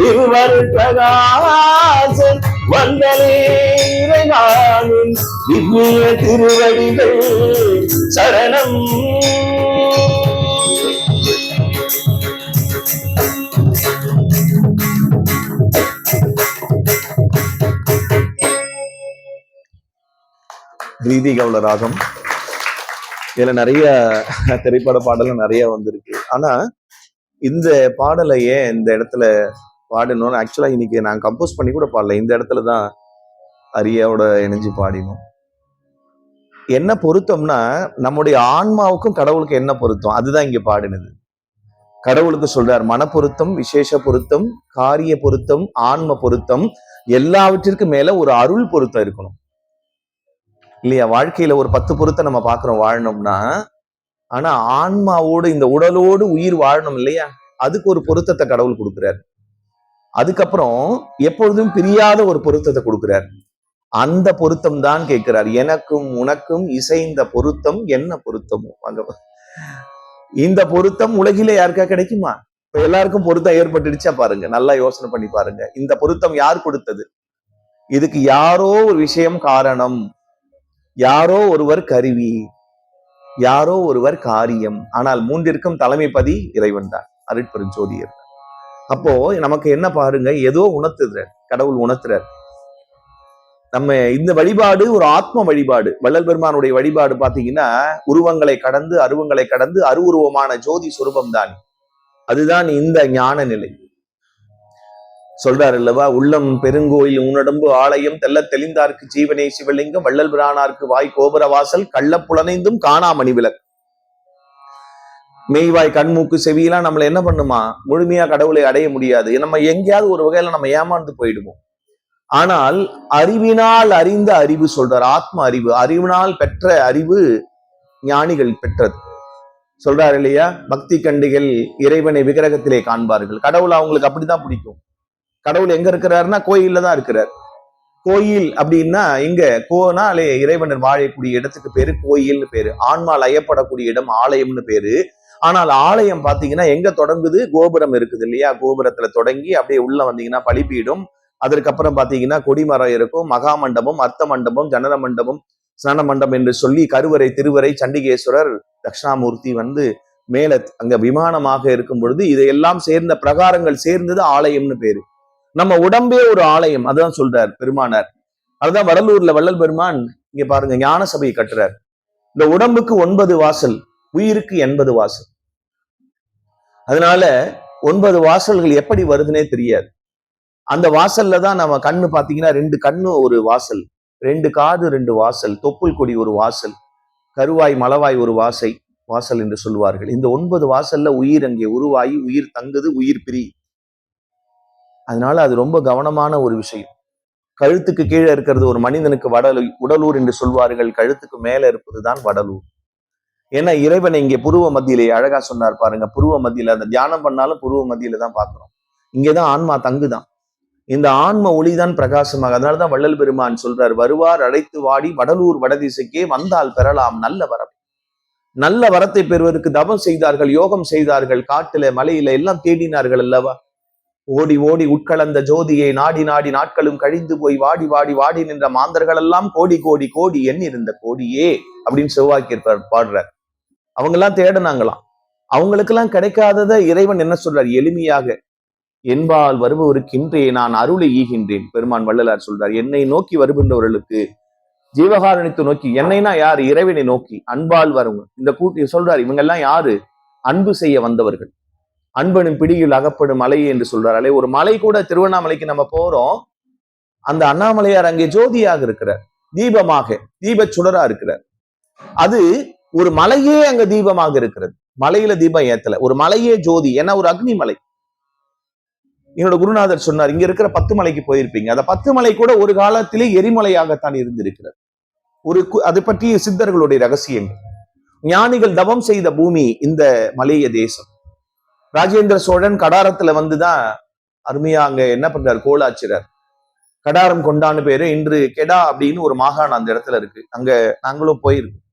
இருவர் பிரகாசன் வந்தலேன் திவ்ய திருவடிகள் சரணம். ரீதி கவுள ராகம் இதுல நிறைய திரைப்பட பாடலும் நிறைய வந்திருக்கு. ஆனா இந்த பாடலையே இந்த இடத்துல பாடணும்னு ஆக்சுவலா இன்னைக்கு நான் கம்போஸ் பண்ணி கூட பாடல, இந்த இடத்துலதான் அரியாவோட இணைஞ்சு பாடினோம். என்ன பொருத்தம்னா நம்முடைய ஆன்மாவுக்கும் கடவுளுக்கு என்ன பொருத்தம் அதுதான் இங்க பாடினது. கடவுளுக்கு சொல்றார் மன பொருத்தம், விசேஷ பொருத்தம், காரிய பொருத்தம், ஆன்ம பொருத்தம், எல்லாவற்றிற்கும் மேல ஒரு அருள் பொருத்தம் இருக்கணும் இல்லையா? வாழ்க்கையில ஒரு 10 பொருத்தம் நம்ம பாக்குறோம் வாழணும்னா, ஆனா ஆன்மாவோடு இந்த உடலோடு உயிர் வாழணும் இல்லையா? அதுக்கு ஒரு பொருத்தத்தை கடவுள் கொடுக்கிறார். அதுக்கப்புறம் எப்பொழுதும் பிரியாத ஒரு பொருத்தத்தை கொடுக்கிறார். அந்த பொருத்தம் தான் கேட்கிறார். எனக்கும் உனக்கும் இசைந்த பொருத்தம் என்ன பொருத்தமோ அங்க. இந்த பொருத்தம் உலகிலே யாருக்கா கிடைக்குமா? இப்ப எல்லாருக்கும் பொருத்தம் ஏற்பட்டுடுச்சா பாருங்க, நல்லா யோசனை பண்ணி பாருங்க. இந்த பொருத்தம் யார் கொடுத்தது? இதுக்கு யாரோ ஒரு விஷயம் காரணம், யாரோ ஒருவர் கருவி, யாரோ ஒருவர் காரியம். ஆனால் மூன்றிற்கும் தலைமைப்பதி இறைவன் தான், அருட்பெருஞ்சோதியர். அப்போ நமக்கு என்ன பாருங்க, ஏதோ உணர்த்துறார் கடவுள், உணர்த்துறார். நம்ம இந்த வழிபாடு ஒரு ஆத்ம வழிபாடு. வள்ளல் பெருமானுடைய வழிபாடு பாத்தீங்கன்னா உருவங்களை கடந்து அருவங்களை கடந்து அருவுருவமான ஜோதி சுரூபம் தான். அதுதான் இந்த ஞான நிலை. சொல்றாரு அல்லவா, உள்ளம் பெருங்கோயில் உன்னடம்பு ஆலயம் தெல்ல தெளிந்தார்க்கு ஜீவனே சிவலிங்கம் வள்ளல் பிரானார்க்கு வாய் கோபுர வாசல் கள்ள புலனைந்தும் காணாமணி விளக்கு. மெய்வாய் கண்மூக்கு செவியெல்லாம் நம்மள என்ன பண்ணுமா? முழுமையா கடவுளை அடைய முடியாது. நம்ம எங்கேயாவது ஒரு வகையில நம்ம ஏமாந்து போயிடுவோம். ஆனால் அறிவினால் அறிந்த அறிவு சொல்றார், ஆத்ம அறிவு, அறிவினால் பெற்ற அறிவு ஞானிகள் பெற்றது. சொல்றாரு இல்லையா, பக்தி கண்டிகள் இறைவனை விக்கிரகத்திலே காண்பார்கள். கடவுள் அவங்களுக்கு அப்படிதான் பிடிக்கும். கடவுள் எங்க இருக்கிறாருன்னா கோயில்ல தான் இருக்கிறார். கோயில் அப்படின்னா எங்க கோனாலே இறைவனர் வாழக்கூடிய இடத்துக்கு பேரு கோயில்னு பேரு. ஆன்மா லயப்படக்கூடிய இடம் ஆலயம்னு பேரு. ஆனால் ஆலயம் பாத்தீங்கன்னா எங்க தொடங்குது, கோபுரம் இருக்குது இல்லையா, கோபுரத்துல தொடங்கி அப்படியே உள்ள வந்தீங்கன்னா பலிபீடம், அதற்கப்புறம் பாத்தீங்கன்னா கொடிமரம் இருக்கும், மகா மண்டபம், அர்த்த மண்டபம், ஜனன மண்டபம், ஸ்நான மண்டபம் என்று சொல்லி கருவறை, திருவறை, சண்டிகேஸ்வரர், தட்சிணாமூர்த்தி வந்து மேல அங்க விமானமாக இருக்கும் பொழுது இதையெல்லாம் சேர்ந்த பிரகாரங்கள் சேர்ந்தது ஆலயம்னு பேரு. நம்ம உடம்பே ஒரு ஆலயம், அதுதான் சொல்றார் பெருமானார். அதுதான் வடலூர்ல வள்ளல் பெருமான் இங்க பாருங்க ஞான சபையை கட்டுறார். இந்த உடம்புக்கு 9 வாசல், உயிருக்கு 80 வாசல். அதனால 9 வாசல்கள் எப்படி வருதுன்னே தெரியாது. அந்த வாசல்ல தான் நம்ம கண்ணு பாத்தீங்கன்னா 2 கண்ணு ஒரு வாசல், 2 காது 2 வாசல், தொப்புள் கொடி ஒரு வாசல், கருவாய் மலவாய் ஒரு வாசல் என்று சொல்வார்கள். இந்த 9 வாசல்ல உயிர் அங்கே உருவாகி உயிர் தங்குது, உயிர் பிரி. அதனால அது ரொம்ப கவனமான ஒரு விஷயம். கழுத்துக்கு கீழே இருக்கிறது ஒரு மனிதனுக்கு உடலூர் என்று சொல்வார்கள், கழுத்துக்கு மேல இருப்பதுதான் வடலூர். ஏன்னா இறைவனை இங்கே புருவ மத்தியிலே அழகா சொன்னார் பாருங்க. புருவ மத்தியில அந்த தியானம் பண்ணாலும் புருவ மத்தியில தான் பாக்குறோம். இங்கேதான் ஆன்மா தங்குதான். இந்த ஆன்ம ஒளிதான் பிரகாசமாக. அதனாலதான் வள்ளல் பெருமான் சொல்றார், வருவார் அழைத்து வாடி வடலூர் வடதிசைக்கே வந்தால் பெறலாம் நல்ல வரம். நல்ல வரத்தை பெறுவதற்கு தவம் செய்தார்கள், யோகம் செய்தார்கள், காட்டுல மலையில எல்லாம் தேடினார்கள் அல்லவா. ஓடி ஓடி உட்கலந்த ஜோதியை நாடி நாடி நாட்களும் கழிந்து போய் வாடி வாடி வாடி நின்ற மாந்தர்கள் எல்லாம் கோடி கோடி கோடி எண்ணிருந்த கோடியே அப்படின்னு செவ்வாய்க்கிருப்பார் பாடுறார். அவங்க எல்லாம் தேடினாங்களாம். அவங்களுக்கெல்லாம் கிடைக்காததை இறைவன் என்ன சொல்றார், எளிமையாக என்பால் வருபவருக்கு இன்றே நான் அருளை ஈகின்றேன். பெருமான் வள்ளலார் சொல்றார், என்னை நோக்கி வருகின்றவர்களுக்கு ஜீவகாரணித்து நோக்கி, என்னைனா யாரு, இறைவனை நோக்கி அன்பால் வரும். இந்த கூட்டி சொல்றாரு, இவங்க எல்லாம் யாரு, அன்பு செய்ய வந்தவர்கள். அன்பனும் பிடியில் அகப்படும் மலை என்று சொல்றாரு. ஒரு மலை கூட திருவண்ணாமலைக்கு நம்ம போறோம், அந்த அண்ணாமலையார் அங்கே ஜோதியாக இருக்கிறார், தீபமாக தீப சுடரா இருக்கிறார். அது ஒரு மலையே அங்க தீபமாக இருக்கிறது. மலையில தீபம் ஏத்தல, ஒரு மலையே ஜோதி. ஏன்னா ஒரு அக்னி மலை. என்னோட குருநாதர் சொன்னார், இங்க இருக்கிற 10 மலைக்கு போயிருப்பீங்க, அந்த 10 மலை கூட ஒரு காலத்திலே எரிமலையாகத்தான் இருந்திருக்கிறது. அது பற்றிய சித்தர்களுடைய ரகசியங்கள். ஞானிகள் தவம் செய்த பூமி இந்த மலைய தேசம். ராஜேந்திர சோழன் கடாரத்துல வந்துதான் அருமையா அங்க என்ன பண்றாரு, கோலாச்சிறார். கடாரம் கொண்டான்னு பேரு. இன்று கெடா அப்படின்னு ஒரு மாகாணம் அந்த இடத்துல இருக்கு. அங்க நாங்களும் போயிருக்கோம்.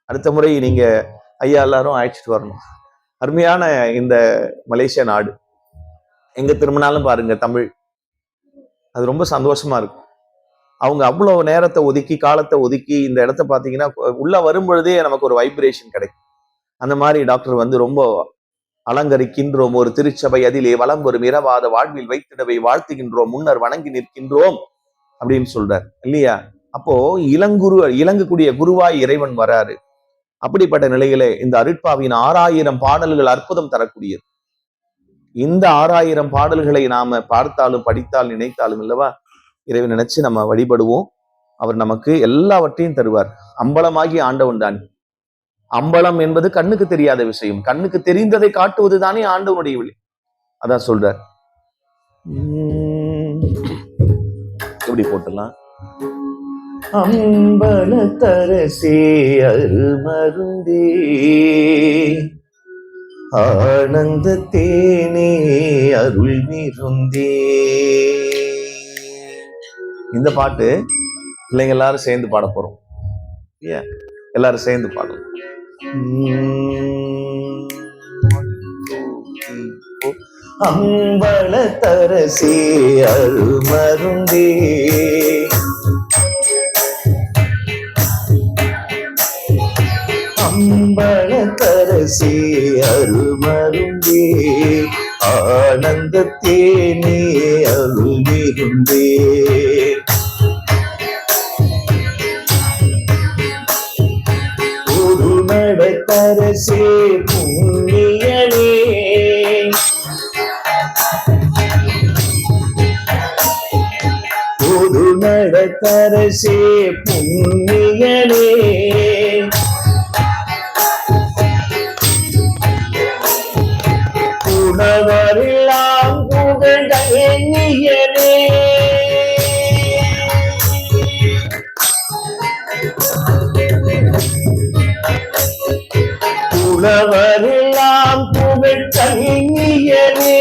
அடுத்த முறை நீங்க ஐயா எல்லாரும் அழைச்சிட்டு வரணும். அருமையான இந்த மலேசியா நாடு, எங்க திரும்பினாலும் பாருங்க தமிழ். அது ரொம்ப சந்தோஷமா இருக்கும். அவங்க அவ்வளவு நேரத்தை ஒதுக்கி, காலத்தை ஒதுக்கி இந்த இடத்த பாத்தீங்கன்னா உள்ள வரும் பொழுதே நமக்கு ஒரு வைப்ரேஷன் கிடைக்கும். அந்த மாதிரி டாக்டர் வந்து ரொம்ப அலங்கரிக்கின்றோம் ஒரு திருச்சபை, அதிலே வலம் வரும் இரவாத வாழ்வில் வைத்திடவை வாழ்த்துகின்றோம், முன்னர் வணங்கி நிற்கின்றோம் அப்படின்னு சொல்றார் இல்லையா. அப்போ இலங்கக்கூடிய குருவாய் இறைவன் வராரு. அப்படிப்பட்ட நிலையிலே இந்த அருட்பாவின் 6000 பாடல்கள் அற்புதம் தரக்கூடியது. இந்த 6000 பாடல்களை நாம பார்த்தாலும் படித்தால் நினைத்தாலும் இல்லவா, இறைவன் நினைச்சு நம்ம வழிபடுவோம். அவர் நமக்கு எல்லாவற்றையும் தருவார். அம்பலமாகி ஆண்டவன் தான். அம்பலம் என்பது கண்ணுக்கு தெரியாத விஷயம், கண்ணுக்கு தெரிந்ததை காட்டுவது தானே ஆண்டவனுடைய வழி. அதான் சொல்றார். எப்படி போட்டலாம், அம்பலத்தரசே அருமருந்தே ஆனந்த தேனே அருள் மிருந்தே. இந்த பாட்டு பிள்ளைங்க எல்லாரும் சேர்ந்து பாட போறோம். எல்லாரும் சேர்ந்து பாடலாம். அம்பலத்தரசே அருமருந்தே அம்பலத்தரசே அருமருந்தே ஆனந்த தேனே அருள் மிருந்தே. நடத்தரசே புண்ணியனே பொது நடத்தரசே புண்ணியனே உணவரெல்லாம் புகழ் எண்ணியனே அந்தவரெல்லாம் புகழ் கனியனே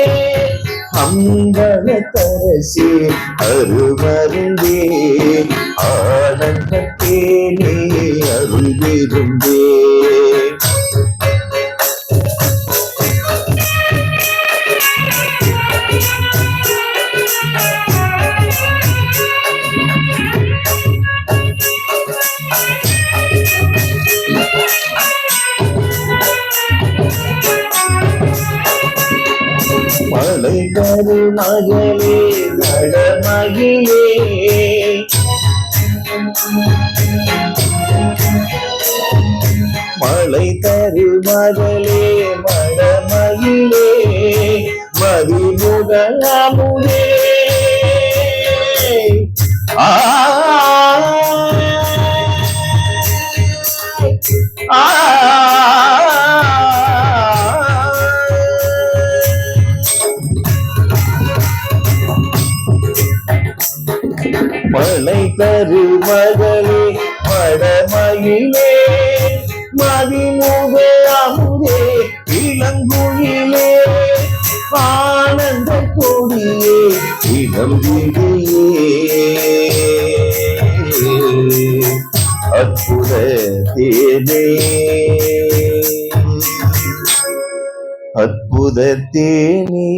அம்பலத்தரசே அருமருந்தே ஆனந்தத்தேனே அருள் விருந்தே. மலை கருமகளே நடமகிலே மலை தருமகளே மடமகிலே மதிமுகமுதே ஆ ஆ மலை தருமகளே மடமகிலே மதிமுக அமுதே இளங்குயிலே ஆனந்த கொடியே இளம்பிடியே அற்புத தேனே அற்புத தேனே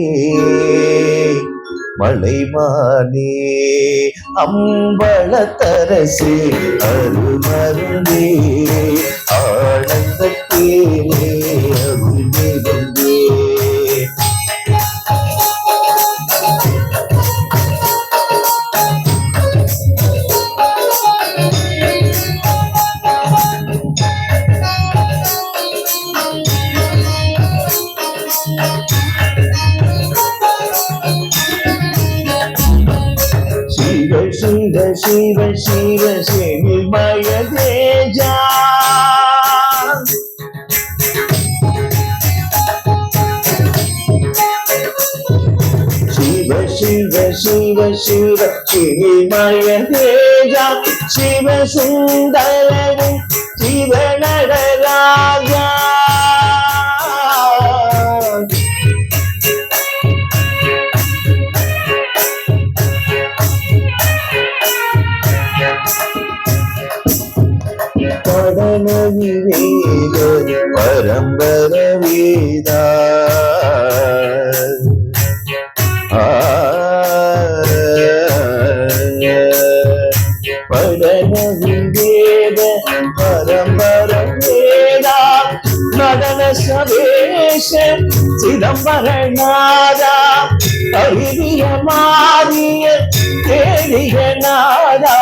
மலைமானே அம்பலத்தரசே அருமருந்தே ஆனந்தத்தேனே அருள் விருந்தே. சிவ சிவ சிவ சிவமய தேஜா சிவ சிவ சிவ சிவ சிவமய தேஜா சிவ சுந்தரன் சிவ நடராஜா படனவிவேத பரம்பர வேதா படனவிவேத பரம்பர வேதா நடன சவேஷ சிதம்பரநாதா அறிவிய மாறிய தேடிய நாதா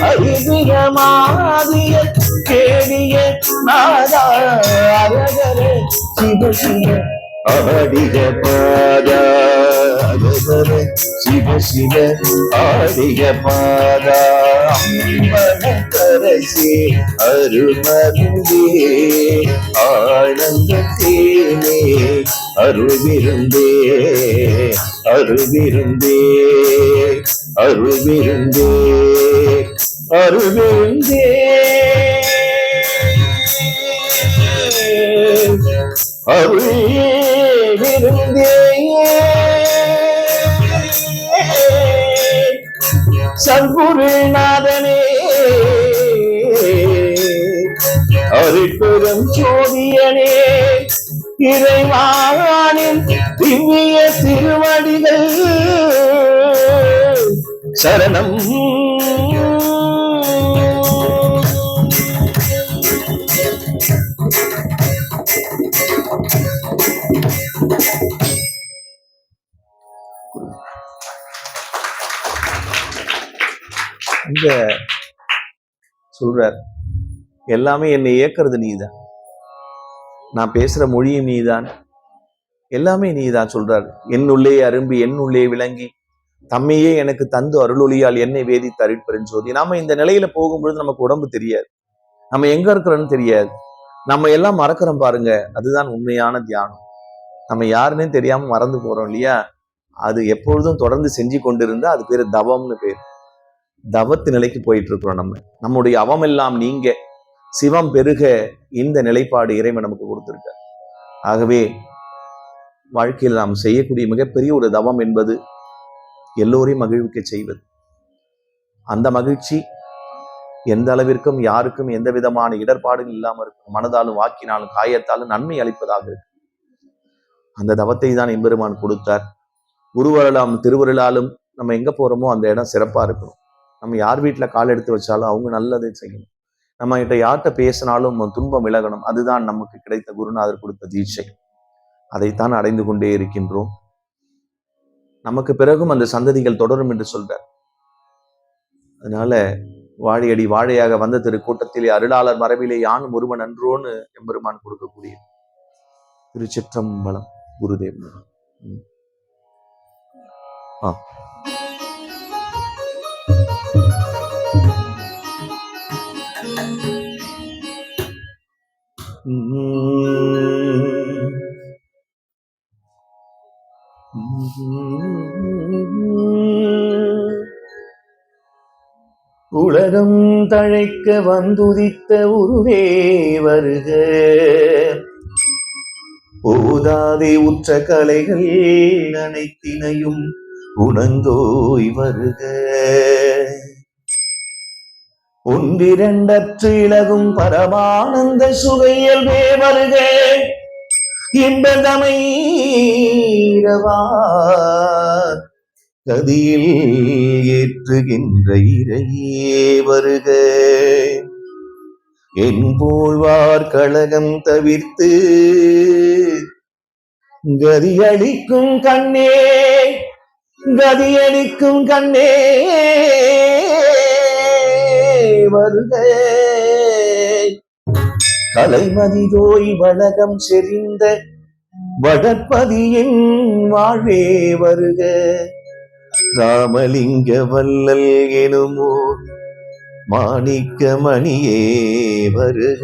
அறிவிய மாறிய கேடிய நாதா அரகர சிவ சிவ ஆடிய பாதா அரகர சிவ சிவ ஆடிய பாதா அம்பலத்தரசே அருமருந்தே ஆனந்தத்தேனே அருள் விருந்தே அருள் விருந்தே அருள் விருந்தே அருள் விருந்தே அருள் விருந்தே. சத்குருநாதனே அருட்பெரும் ஜோதியனே இறைவானின் திவ்ய திருவடிகள் சரணம். இங்க சொல்றார், எல்லாமே என்னை இயக்கிறது நீதான், நான் பேசுற மொழியும் நீதான், எல்லாமே நீதான் சொல்றார். என்னுள்ளே அரும்பி என்னுள்ளே விளங்கி தம்மையே எனக்கு தந்து அருளொளியால் என்னை வேதித்து அருட்பெருஞ்சோதி. நாம இந்த நிலையில போகும்பொழுது நமக்கு உடம்பு தெரியாது, நம்ம எங்க இருக்கிறோன்னு தெரியாது, நம்ம எல்லாம் மறக்கிறோம் பாருங்க. அதுதான் உண்மையான தியானம். நம்ம யாருன்னே தெரியாம மறந்து போறோம் இல்லையா? அது எப்பொழுதும் தொடர்ந்து செஞ்சு கொண்டிருந்தா அது பேரு தவம்னு பேர். தவத்து நிலைக்கு போயிட்டு இருக்கிறோம். நம்முடைய அவம் எல்லாம் நீங்க சிவம் பெருக இந்த நிலைப்பாடு இறைவன் நமக்கு கொடுத்திருக்க. ஆகவே வாழ்க்கையில் நாம் செய்யக்கூடிய மிகப்பெரிய ஒரு தவம் என்பது எல்லோரையும் மகிழ்விக்க செய்வது. அந்த மகிழ்ச்சி எந்த அளவிற்கும் யாருக்கும் எந்த விதமான இடர்பாடுகள் இல்லாமல் இருக்கும். மனதாலும் வாக்கினாலும் காயத்தாலும் நன்மை அளிப்பதாக இருக்கு. அந்த தவத்தை தான் எம்பெருமான் கொடுத்தார். குருவருளாலும் திருவருளாலும் நம்ம எங்க போறோமோ அந்த இடம் சிறப்பா இருக்கணும். நம்ம யார் வீட்டுல கால் எடுத்து வச்சாலும் அவங்க நல்லதை செய்யணும். நம்ம கிட்ட யார்கிட்ட பேசினாலும் துன்பம் விலகணும். அதுதான் நமக்கு கிடைத்த குருநாதர் கொடுத்த தீட்சை. அதைத்தான் அடைந்து கொண்டே இருக்கின்றோம். நமக்கு பிறகும் அந்த சந்ததிகள் தொடரும் என்று சொல்றார். அதனால வாழையடி வாழையாக வந்த திருக்கூட்டத்திலே அருளாளர் மரபிலே யானும் ஒருவன் அன்றோன்னு எம்பெருமான் கொடுக்கக்கூடிய திருச்சிற்றம்பலம். குருதேவ். உலகம் தழைக்க வந்துதித்த உருவே வருக. ஓதாதே உற்ற கலைகள் அனைத்தினையும் உணர்ந்தோய் வருக. ஒன்றிரண்டற்று இலகும் பரமானந்த சுவையல்வே வருக. இன்பதமைரவா கதியில் ஏற்றுகின்ற இறையே வருக. என் போல்வார் கழகம் தவிர்த்து கதியளிக்கும் கண்ணே, கதியளிக்கும் கண்ணே வருக. கலைமதிதோய் வளகம் செறிந்த வடற்பதியின் வாழ்வே வருக. ராமலிங்க வல்லல் எனுமோ மாணிக்க மணியே வருக.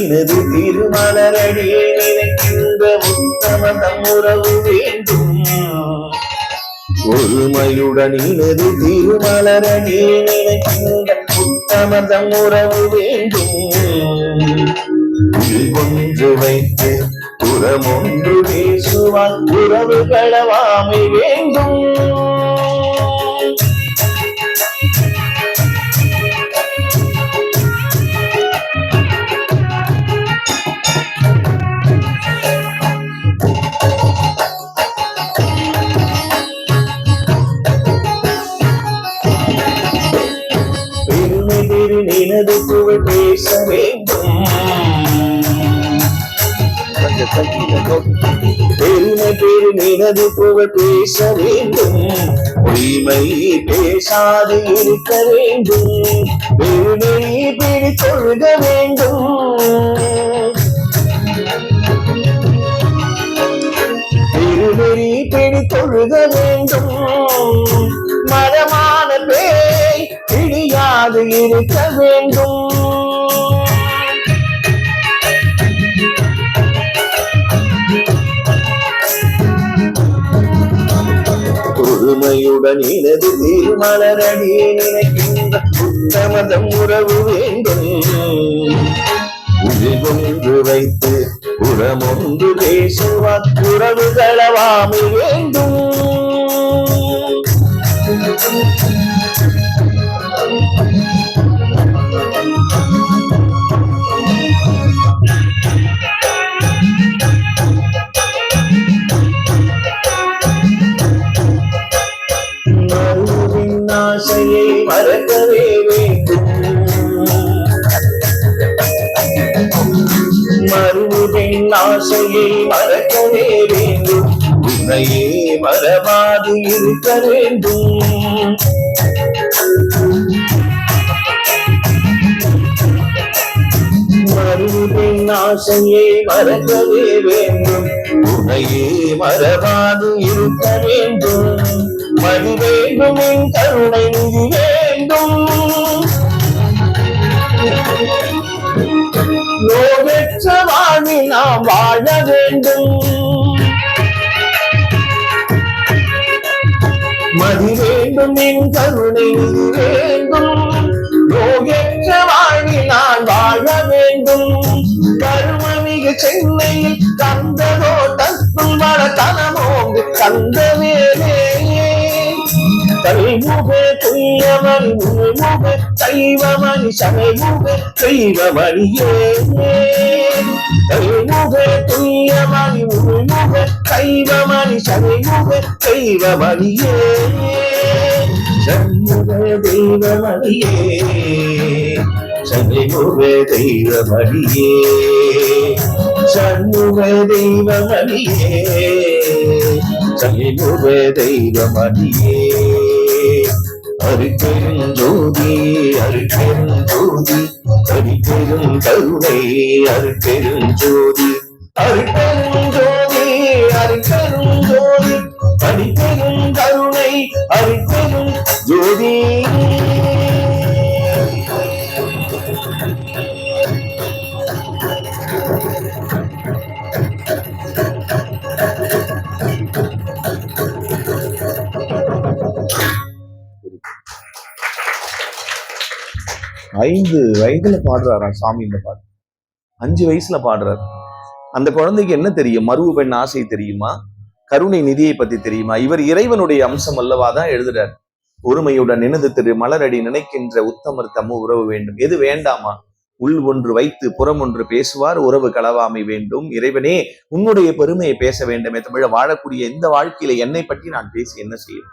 இனது திருமலரடியே நினைக்கின்ற உத்தமதம் உறவு வேண்டும். ஒருமையுடன் இனது திருமலரடியே நினைக்கின்ற உத்தமதம் உறவு வேண்டும். ஒன்று வைத்து புறமொன்று பேசுவான் உறவு களவாமை வேண்டும். நினது புகழ் பேச வேண்டும். பெருமை பெரு நினது புகழ் பேச வேண்டும். உரிமை பேசாது இருக்க வேண்டும். பெருநெறி பிடி தொழுக வேண்டும். பெருநெறி பிடி தொழுக வேண்டும். மரமான பேய் பிடியாது இருக்க வேண்டும். பொறுமையுடன் இனது திருமலரடியே நினைக்கின்ற உத்தமதம் உறவு வேண்டும். ஒன்று வைத்து புறமொன்று பேசுவார் உறவு களவாமை வேண்டும். மறுவின் ஆசையை மறக்கவே வேண்டும். மறுவின் ஆசையை மறக்கவே வேண்டும். உன்னையே மறவாது இருக்க வேண்டும். மறுவின் ஆசையை மறக்கவே வேண்டும். உன்னையே மறவாது இருக்க வேண்டும். மதி வேண்டும் என் கருணை நிதி வேண்டும். நோயற்ற வாழ்வில் நாம் வாழ வேண்டும். மதி வேண்டும் என் கருணை நிதி வேண்டும். நோயற்ற வாழ்வில் நான் வாழ வேண்டும். கருமமிகு சென்னையில் தந்ததோ தத்தும் வளத்தனமோங்கு தந்த வேலே. கல்முக துய்யமணி உள்முக தெய்வமணி சமைமுக தெய்வமணியே. கல்முக துய்யமணி உள்முக தெய்வமணி சமைமுக தெய்வமணியே. சண்முக தெய்வமணியே சண்முக தெய்வமணியே. சண்முக தெய்வமணியே சண்முக தெய்வமணியே. அருட்பெரும் ஜோதி அருட்பெரும் ஜோதி அருட்பெரும் கருணை அருட்பெரும் ஜோதி அருட்பெரும் ஜோதி அருட்பெரும் ஜோதி அருட்பெரும் கருணை அருட்பெரும் ஜோதி. ஐந்து வயதுல பாடுறாரா சாமி இந்த பாட்டு. 5 வயசுல பாடுறாரு. அந்த குழந்தைக்கு என்ன தெரியும்? மருவு பெண் ஆசை தெரியுமா? கருணை நிதியை பத்தி தெரியுமா? இவர் இறைவனுடைய அம்சம் அல்லவாதான் எழுதுறார். ஒருமையுடன் நினது திரு மலரடி நினைக்கின்ற உத்தமர் தம்மு உறவு வேண்டும். எது வேண்டாமா? உள் ஒன்று வைத்து புறம் ஒன்று பேசுவார், உறவு களவாமை வேண்டும். இறைவனே உன்னுடைய பெருமையை பேச வேண்டுமே தமிழ. வாழக்கூடிய இந்த வாழ்க்கையில என்னை பற்றி நான் பேசி என்ன செய்யும்?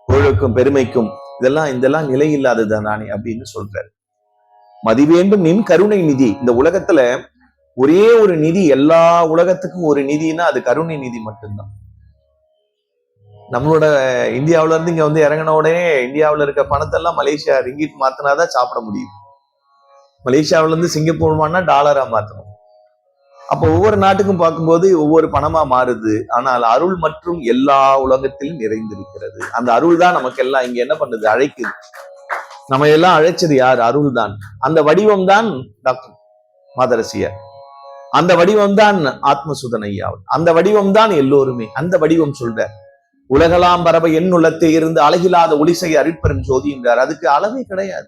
புகழுக்கும் பெருமைக்கும் இதெல்லாம் நிலையில்லாதது தானே அப்படின்னு சொல்றாரு. மதி வேண்டும் நின் கருணை நிதி. இந்த உலகத்துல ஒரே ஒரு நிதி, எல்லா உலகத்துக்கும் ஒரு நிதினா அது கருணை நிதி மட்டும்தான். நம்மளோட இந்தியாவில இருந்து இங்க வந்து இறங்கின உடனே இந்தியாவில இருக்க பணத்தெல்லாம் மலேசியா ரிங்கிட் மாத்தினாதான் சாப்பிட முடியுது. மலேசியாவில இருந்து சிங்கப்பூர் வாங்கினா டாலரா மாத்தணும். அப்போ ஒவ்வொரு நாட்டுக்கும் பார்க்கும்போது ஒவ்வொரு பணமா மாறுது. ஆனால் அருள் மற்றும் எல்லா உலகத்திலும் நிறைந்திருக்கிறது. அந்த அருள் தான் நமக்கு எல்லாம் இங்க என்ன பண்ணுது? அழைக்குது. நம்ம எல்லாம் அழைச்சது யார்? அருள் தான். அந்த வடிவம் தான் டாக்டர் மாதரசியார். அந்த வடிவம் தான் ஆத்மசுதன் ஐயா. அந்த வடிவம் தான் எல்லோருமே. அந்த வடிவம் சொல்ற உலகலாம் பரவ என் உள்ளத்தை இருந்து அழகில்லாத ஒளிசை அருட்பெரும் ஜோதி என்றார். அதுக்கு அளவே கிடையாது.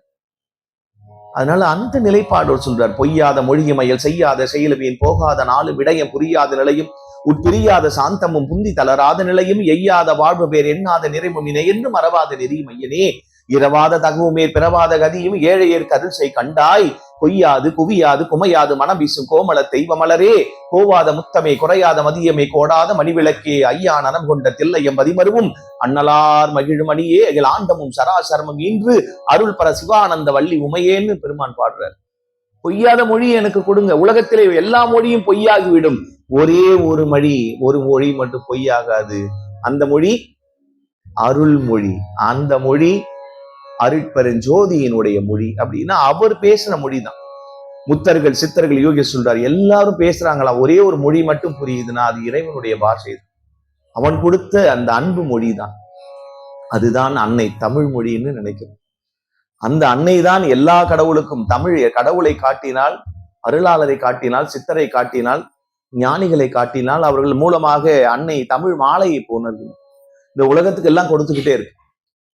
அதனால அந்த நிலைப்பாடோடு சொல்றார். பொய்யாத மொழியமையல் செய்யாத செயலுவியன் போகாத நாலு விடயம் புரியாத நிலையும் உட்பிரியாத சாந்தமும் புந்தி தளராத நிலையும் எய்யாத வாழ்வு பேர் எண்ணாத நிறைவும் இணை என்று மறவாத நெறி மையனே. இரவாத தகுவுமே பிறவாத கதியும் ஏழையர் கதிர்சை கண்டாய். பொய்யாது குவியாது குமையாது மனம் வீசும் கோமள தெய்வமலரே. கோவாத முத்தமே குறையாத மதியமே கோடாத மணிவிளக்கே. ஐயா நனம் கொண்ட தில்லையம் பதிமருவும் அண்ணலார் மகிழ்மணியே அகில் ஆண்டமும் சராசரமும் இன்று அருள் பர சிவானந்த வள்ளி உமையேன்னு பெருமான் பாடுறார். பொய்யாத மொழி எனக்கு கொடுங்க. உலகத்திலே எல்லா மொழியும் பொய்யாகிவிடும். ஒரே ஒரு மொழி மட்டும் பொய்யாகாது. அந்த மொழி அருள் மொழி. அந்த மொழி அருட்பெருஞ்சோதியினுடைய மொழி. அப்படின்னா அவர் பேசின மொழிதான். முத்தர்கள் சித்தர்கள் யோகி சொல்றார், எல்லாரும் பேசுறாங்களா, ஒரே ஒரு மொழி மட்டும் புரியுதுன்னா அது இறைவனுடைய பாஷை. அவன் கொடுத்த அந்த அன்பு மொழிதான். அதுதான் அன்னை தமிழ் மொழின்னு நினைக்கிறோம். அந்த அன்னை தான் எல்லா கடவுளுக்கும். தமிழ் கடவுளை காட்டினால், அருளாளரை காட்டினால், சித்தரை காட்டினால், ஞானிகளை காட்டினால், அவர்கள் மூலமாக அன்னை தமிழ் மாலையை போனது இந்த உலகத்துக்கு எல்லாம் கொடுத்துக்கிட்டே இருக்கு.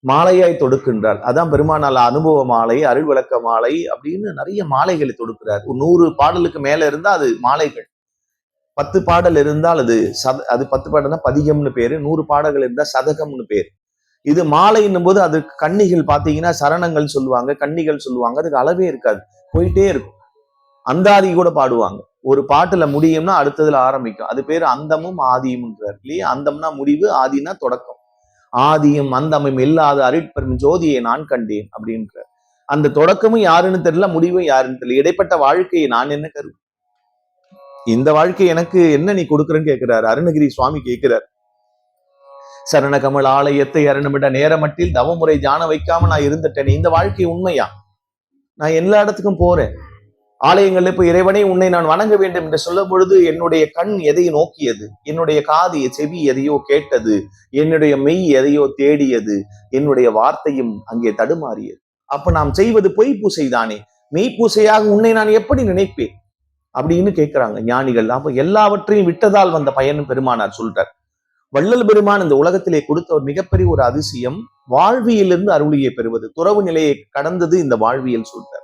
மாலையாய் தொடுக்கின்றார். அதான் பெருமானால் அனுபவ மாலை, அருள் விளக்க மாலை அப்படின்னு நிறைய மாலைகளை தொடுக்கிறார். 100 பாடலுக்கு மேல இருந்தா அது மாலைகள். 10 பாடல் இருந்தால் அது 10 பாடல்னா பதிகம்னு பேரு. 100 பாடல்கள் இருந்தா சதகம்னு பேரு. இது மாலைன்னும் போது அது கன்னிகள் பாத்தீங்கன்னா சரணங்கள் சொல்லுவாங்க, கன்னிகள் சொல்லுவாங்க. அதுக்கு அளவே இருக்காது, போயிட்டே இருக்கும். அந்தாதி கூட பாடுவாங்க. ஒரு பாட்டுல முடியும்னா அடுத்ததுல ஆரம்பிக்கும். அது பேரு அந்தமும் ஆதியும்ன்றார் இல்லையா? அந்தம்னா முடிவு, ஆதினா தொடக்கம். ஆதியும் அந்தமும் இல்லாத அருட்பெரும் ஜோதியை நான் கண்டேன் அப்படின்ற அந்த தொடக்கமும் யாருன்னு தெரியல, முடிவும் யாருன்னு தெரியல. இடைப்பட்ட வாழ்க்கையை நான் என்ன கரு, இந்த வாழ்க்கை எனக்கு என்ன நீ கொடுக்குறன்னு கேட்கிறாரு. அருணகிரி சுவாமி கேட்கிறார். சரண கமல் ஆலயத்தை அருணமிட நேரமட்டில் தவமுறை ஜான வைக்காம நான் இருந்துட்டேன். இந்த வாழ்க்கை உண்மையா? நான் எல்லா இடத்துக்கும் போறேன். ஆலயங்கள்ல இப்ப இறைவனே உன்னை நான் வணங்க வேண்டும் என்று சொல்லும் பொழுது என்னுடைய கண் எதை நோக்கியது, என்னுடைய காது செவி எதையோ கேட்டது, என்னுடைய மெய் எதையோ தேடியது, என்னுடைய வார்த்தையும் அங்கே தடுமாறியது. அப்ப நாம் செய்வது பொய் பூசை தானே, மெய்ப்பூசையாக உன்னை நான் எப்படி நினைப்பேன் அப்படின்னு கேட்கிறாங்க ஞானிகள். அப்ப எல்லாவற்றையும் விட்டதால் வந்த பயனும் பெருமானார் சொல்றார். வள்ளல் பெருமான் இந்த உலகத்திலே கொடுத்த ஒரு மிகப்பெரிய ஒரு அதிசயம், வாழ்வியலிருந்து அருளியை பெறுவது. துறவு நிலையை கடந்தது இந்த வாழ்வியல் சொல்றார்.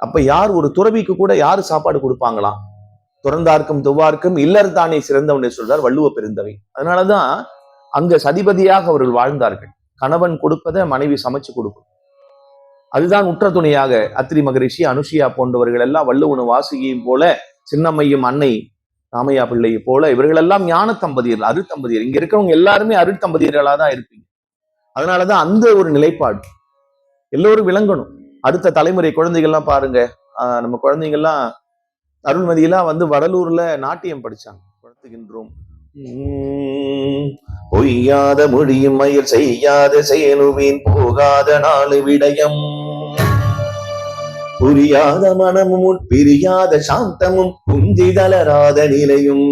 அப்ப யார் ஒரு துறவிக்கு கூட யாரு சாப்பாடு கொடுப்பாங்களாம்? துறந்தார்க்கும் துவார்க்கும் இல்லர் தானே சிறந்தவனை சொல்றார் வள்ளுவ பெருந்தவை. அதனாலதான் அங்க சதிபதியாக அவர்கள் வாழ்ந்தார்கள். கணவன் கொடுப்பதை மனைவி சமைச்சு கொடுக்கும். அதுதான் உற்ற துணையாக அத்திரி மகரிஷி, அனுஷியா போன்றவர்கள் எல்லாம், வள்ளுவனு வாசுகியும் போல, சின்னம்மையும் அன்னை ராமையா பிள்ளையை போல இவர்கள் எல்லாம் ஞான தம்பதியர்கள், அருட்தம்பதியர். இங்க இருக்கிறவங்க எல்லாருமே அருட்தம்பதியர்களா தான் இருப்பீங்க. அதனாலதான் அந்த ஒரு நிலைப்பாடு எல்லோரும் விளங்கணும். அடுத்த தலைமுறை குழந்தைகள்லாம் பாருங்க, நம்ம குழந்தைகள்லாம் அருள்மதியெல்லாம் வந்து வடலூர்ல நாட்டியம் படிச்சாங்க. படுத்துகின்றோம் பொய்யாத மொழியும் மயிர் செய்யாத செயலுவேன் போகாத நாலு விடயம் புரியாத மனமும் பிரியாத சாந்தமும் குஞ்சிதளராத நிலையும்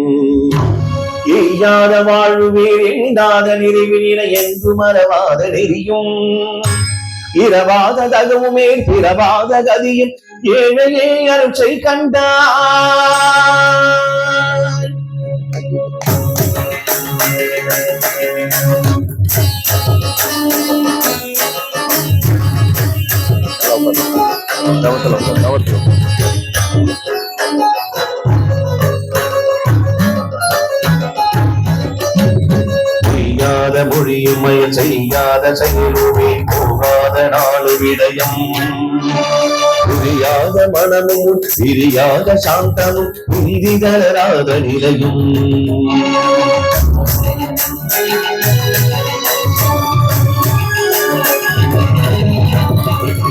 எய்யாத வாழ்வே எண்ணாத நிறைவு நிலை என்று மறவாத நெறியும் இரவாத தகவுமே பிறவாத கதியும் ஏழையே அருட்சை கண்டார். பொய்யாத மொழியும் மயல் செய்யாத செயலுமே போகாத நாலு விடயம் புரியாத மனமும் பிரியாத சாந்தமும் புரிதலராத நிலையும்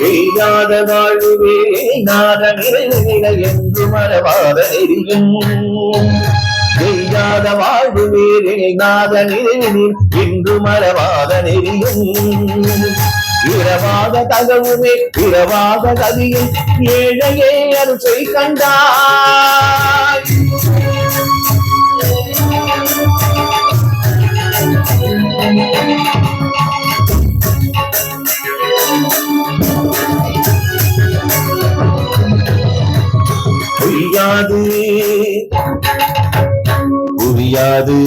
எய்யாத வாழ்வே நாத நிறைவு நிலை என்று மறவாத நெறியும் எய்யாத வாழ்வே நாத நிறைவு என்று மறவாத நெறியும் இரவாத தகவுமே இரவாத கதியும் ஏழையே அருட்சை கண்டாய். பொய்யாது புரியாது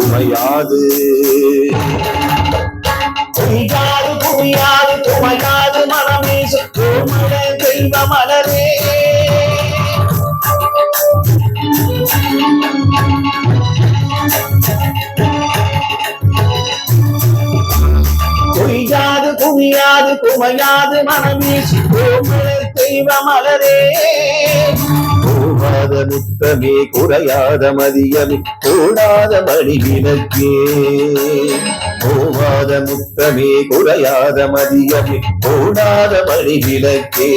உமையாது பொய்யாது புரியாது துமையாது மனமே சுற்றுமல தெய்வ மலரே பொய்யாது புரியாது துமையாது மனமே சுற்றுமல தெய்வ மலரே போகாத முத்தமே குறையாத மதியமே கூடாத மணி விளக்கே போகாத முத்தமே குறையாத மதியமே கூடாத மணி விளக்கே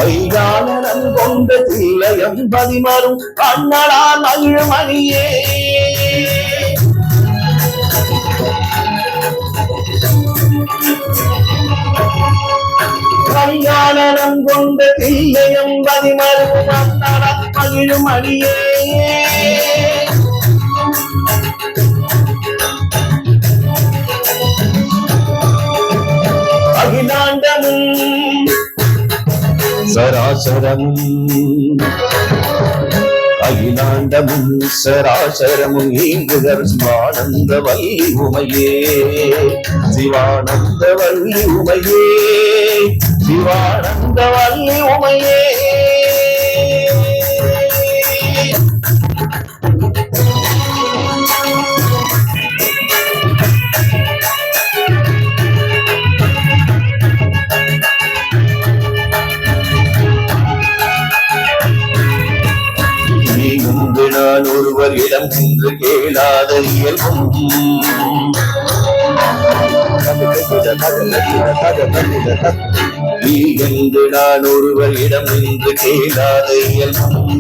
ஐயாளன் கொண்ட தீலயம் பதிமரும் கண்ணலால் மகிழும் மணியே கையாளனம் கொண்ட தீயம் பதிமரும் மகிழும் அடியே அகிலாண்டமும் சராசரமும் அகிலாண்டமும் சராசரமும் ஈங்குதர் சிவானந்த வல்லி உமையே சிவானந்த வல்லி உமையே சிவானந்த வல்லி உமையே நான் ஒருவரிடம் சென்று கேளாத இயல்பும் நீ என்று நான் ஒருவரிடம் நின்று கேளாத இயல்பும்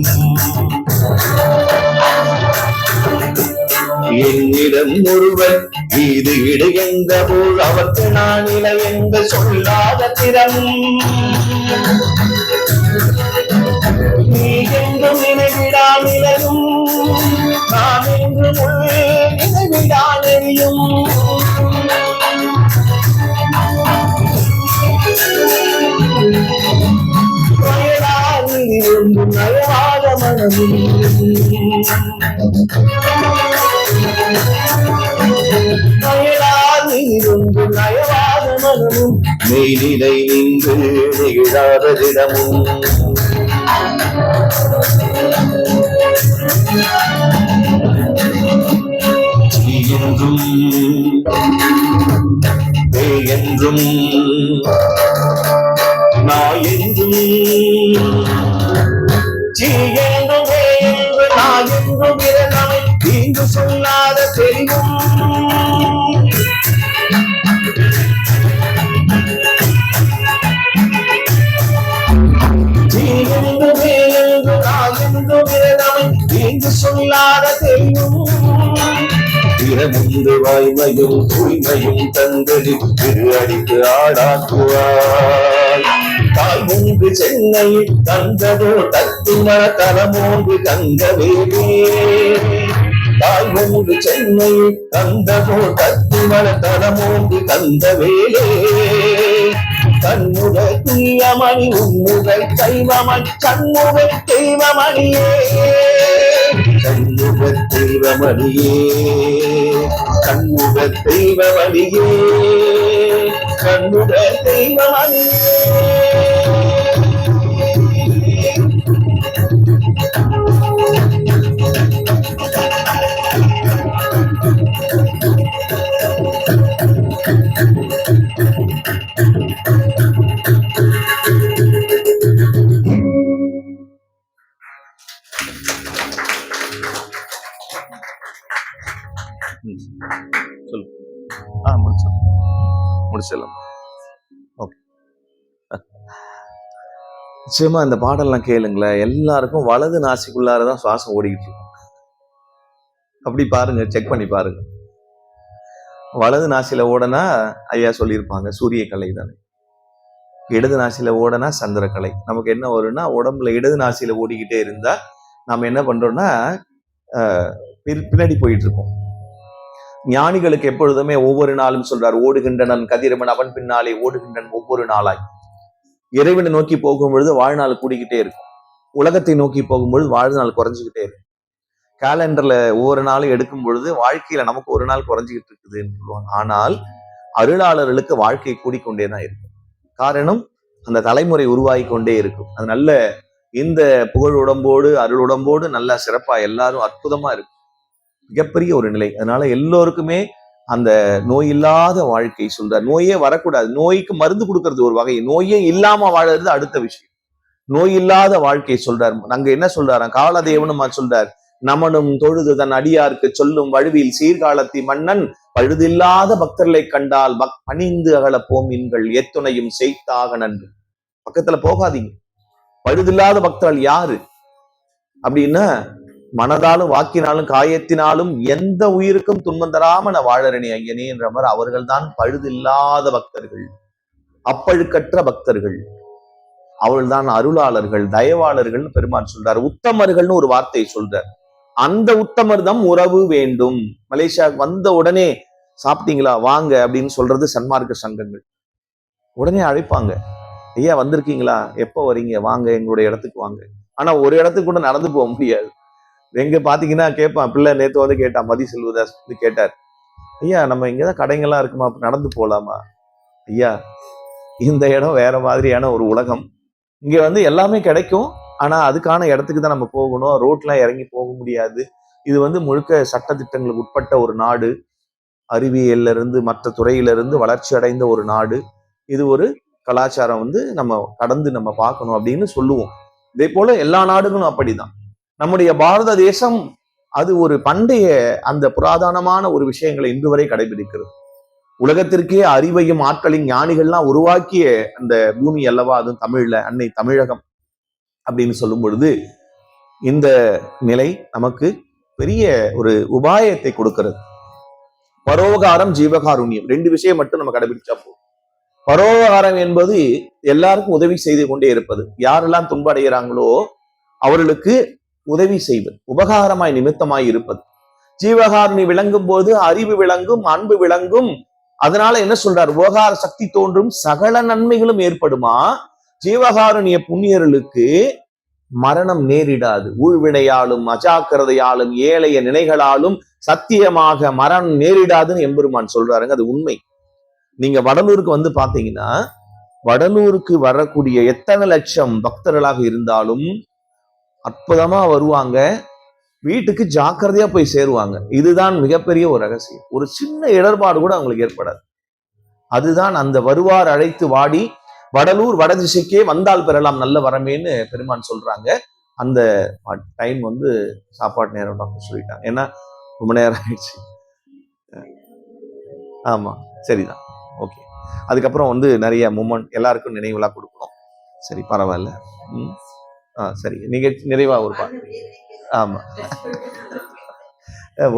என்னிடம் ஒருவர் இது இடு என்ற போல் அவருக்கு நான் இலை என்று சொல்லாத திறம் நீ என்றும் நினைவிடா நிலையும் நான் என்றும் நினைவிடா நெறியும் நயவாத மனமும் நயவாத மனமும் மெய்நிலை நின்று நிகழாததிடமும் என்றும் என்றும் நான் என்றும் தீங்கு சொல்லாத தெரிவும் தீங்கு சொல்லாத தெரிவும் திறமுந்து வாய்மையும் தூய்மையும் தந்தது திரு அடிக்கு ஆடாக்குவார் தாய் முன்பு சென்னை தந்ததோ தத்துவ தலமோன்று தங்கவேலே தாய் முன்பு சென்னை தந்ததோ தத்துவ தலமோன்று தந்தவேலே தன்னுட தீயமணி உன்னுடல் தெய்வமணி சண்முக தெய்வமணியே சண்முக தெய்வமணியே சண்முக தெய்வமணியே கண்ணுட தெய்வமணியே முடிச்சிடலாம். ஓகே, நிச்சயமா இந்த பாடல்லாம் கேளுங்களேன். எல்லாருக்கும் வலது நாசிக்குள்ளாரதான் சுவாசம் ஓடிக்கிட்டு இருக்கும். அப்படி பாருங்க, செக் பண்ணி பாருங்க. வலது நாசில ஓடனா ஐயா சொல்லியிருப்பாங்க சூரிய கலை தானே, இடது நாசில ஓடனா சந்திரக்கலை. நமக்கு என்ன வரும்னா, உடம்புல இடது நாசில ஓடிக்கிட்டே இருந்தா நாம என்ன பண்றோம்னா பின்னாடி போயிட்டு இருக்கோம். ஞானிகளுக்கு எப்பொழுதுமே ஒவ்வொரு நாளும் சொல்றார், ஓடுகின்றனன் கதிரவன் அவன் பின்னாலே ஓடுகின்றன் ஒவ்வொரு நாளாய். இறைவனை நோக்கி போகும்பொழுது வாழ்நாள் கூடிக்கிட்டே இருக்கும், உலகத்தை நோக்கி போகும்பொழுது வாழ்நாள் குறைஞ்சிக்கிட்டே இருக்கும். கேலண்டர்ல ஒவ்வொரு நாளும் எடுக்கும் பொழுது வாழ்க்கையில நமக்கு ஒரு நாள் குறைஞ்சிக்கிட்டு இருக்குதுன்னு சொல்லுவாங்க. ஆனால் அருளாளர்களுக்கு வாழ்க்கை கூடிக்கொண்டேதான் இருக்கும். காரணம், அந்த தலைமுறை உருவாகி கொண்டே இருக்கும். அது நல்ல இந்த புகழ் உடம்போடு அருள் உடம்போடு நல்லா சிறப்பா எல்லாரும் அற்புதமா இருக்கும். மிகப்பெரிய ஒரு நிலை. அதனால எல்லோருக்குமே அந்த நோய் இல்லாத வாழ்க்கை சொல்றார். நோயே வரக்கூடாது, நோய்க்கு மருந்து கொடுக்கறது ஒரு வகை, நோயே இல்லாம வாழறது அடுத்த விஷயம். நோய் இல்லாத வாழ்க்கை சொல்றார். அங்க என்ன சொல்றாராம், காலதேவனும் சொல்றார், நமனும் தொழுது தன் அடியாருக்கு சொல்லும் வழுவில் சீர்காலத்தி மன்னன் பழுதில்லாத பக்தர்களை கண்டால் பணிந்து அகல போமீன்கள் எத்துணையும் செய்தாக நன்று. பக்கத்துல போகாதீங்க. பழுதில்லாத பக்தர்கள் யாரு அப்படின்னா, மனதாலும் வாக்கினாலும் காயத்தினாலும் எந்த உயிருக்கும் துன்பம் தராம நான் வாழறனே ஐயனே என்ற மாதிரி அவர்கள் தான் பழுதில்லாத பக்தர்கள், அப்பழுக்கற்ற பக்தர்கள். அவர்கள் தான் அருளாளர்கள், தயவாளர்கள் பெருமான் சொல்றார். உத்தமர்கள்னு ஒரு வார்த்தை சொல்றார். அந்த உத்தமர் தான் உறவு வேண்டும். மலேசியாவுக்கு வந்த உடனே சாப்பிட்டீங்களா வாங்க அப்படின்னு சொல்றது சன்மார்க்க சங்கங்கள். உடனே அழைப்பாங்க, ஐயா வந்திருக்கீங்களா, எப்போ வரீங்க, வாங்க எங்களுடைய இடத்துக்கு வாங்க. ஆனா ஒரு இடத்துக்கு கூட நடந்து போக முடியாது. எங்க பாத்தீங்கன்னா கேட்பான், பிள்ளை நேத்து வந்து கேட்டான், மதி செல்வதாஸ் கேட்டார், ஐயா நம்ம இங்கதான் கடைங்கெல்லாம் இருக்குமா, நடந்து போலாமா? ஐயா இந்த இடம் வேற மாதிரியான ஒரு உலகம், இங்க வந்து எல்லாமே கிடைக்கும், ஆனா அதுக்கான இடத்துக்கு தான் நம்ம போகணும், ரோட்லாம் இறங்கி போக முடியாது. இது வந்து முழுக்க சட்ட திட்டங்களுக்கு உட்பட்ட ஒரு நாடு, அறிவியல்ல இருந்து மற்ற துறையில இருந்து வளர்ச்சி அடைந்த ஒரு நாடு. இது ஒரு கலாச்சாரம் வந்து நம்ம கடந்து நம்ம பார்க்கணும் அப்படின்னு சொல்லுவோம். இதே போல எல்லா நாடுகளும் அப்படிதான். நம்முடைய பாரத தேசம் அது ஒரு பண்டைய அந்த புராதனமான ஒரு விஷயங்களை இன்று வரை கடைபிடிக்கிறது. உலகத்திற்கே அறிவையும் ஆட்களின் ஞானிகள்லாம் உருவாக்கிய அந்த பூமி அல்லவா, அதுவும் தமிழ்ல அன்னை தமிழகம் அப்படின்னு சொல்லும் பொழுது இந்த நிலை நமக்கு பெரிய ஒரு உபாயத்தை கொடுக்கிறது. பரோகாரம், ஜீவகாருண்யம், 2 விஷயம் மட்டும் நம்ம கடைபிடிச்சா போதும். பரோகாரம் என்பது எல்லாருக்கும் உதவி செய்து கொண்டே இருப்பது. யாரெல்லாம் துன்ப அடைகிறாங்களோ அவர்களுக்கு உதவி செய்வது, உபகாரமாய் நிமித்தமாய் இருப்பது. ஜீவகாருணி விளங்கும் போது அறிவு விளங்கும், அன்பு விளங்கும். அதனால என்ன சொல்றார்? உபகார சக்தி தோன்றும், சகல நன்மைகளும் ஏற்படுமா. ஜீவகாருண்ய புண்ணியர்களுக்கு மரணம் நேரிடாது. ஊழ்வினையாலும் அஜாக்கிரதையாலும் ஏழைய நிலைகளாலும் சத்தியமாக மரணம் நேரிடாதுன்னு எம்பெருமான் சொல்றாருங்க. அது உண்மை. நீங்க வடலூருக்கு வந்து பாத்தீங்கன்னா, வடலூருக்கு வரக்கூடிய எத்தனை லட்சம் பக்தர்களாக இருந்தாலும் அற்புதமா வருவாங்க, வீட்டுக்கு ஜாக்கிரதையா போய் சேருவாங்க. இதுதான் மிகப்பெரிய ஒரு ரகசியம். ஒரு சின்ன இடர்பாடு கூட அவங்களுக்கு ஏற்படாது. அதுதான் அந்த வருவார் அழைத்து வாடி வடலூர் வடதிசைக்கே வந்தால் பெறலாம் நல்ல வரமேன்னு பெருமான் சொல்றாங்க. அந்த டைம் வந்து சாப்பாட்டு நேரம் டாக்டர் சொல்லிட்டாங்க. ஏன்னா ரொம்ப நேரம் ஆயிடுச்சு. ஆமா, சரிதான், ஓகே. அதுக்கப்புறம் வந்து நிறைய மூமெண்ட் எல்லாருக்கும் நினைவுலா கொடுக்கணும். சரி, பரவாயில்ல. சரி, நிகழ்ச்சி நிறைவா ஒரு பாட்டு. ஆமா,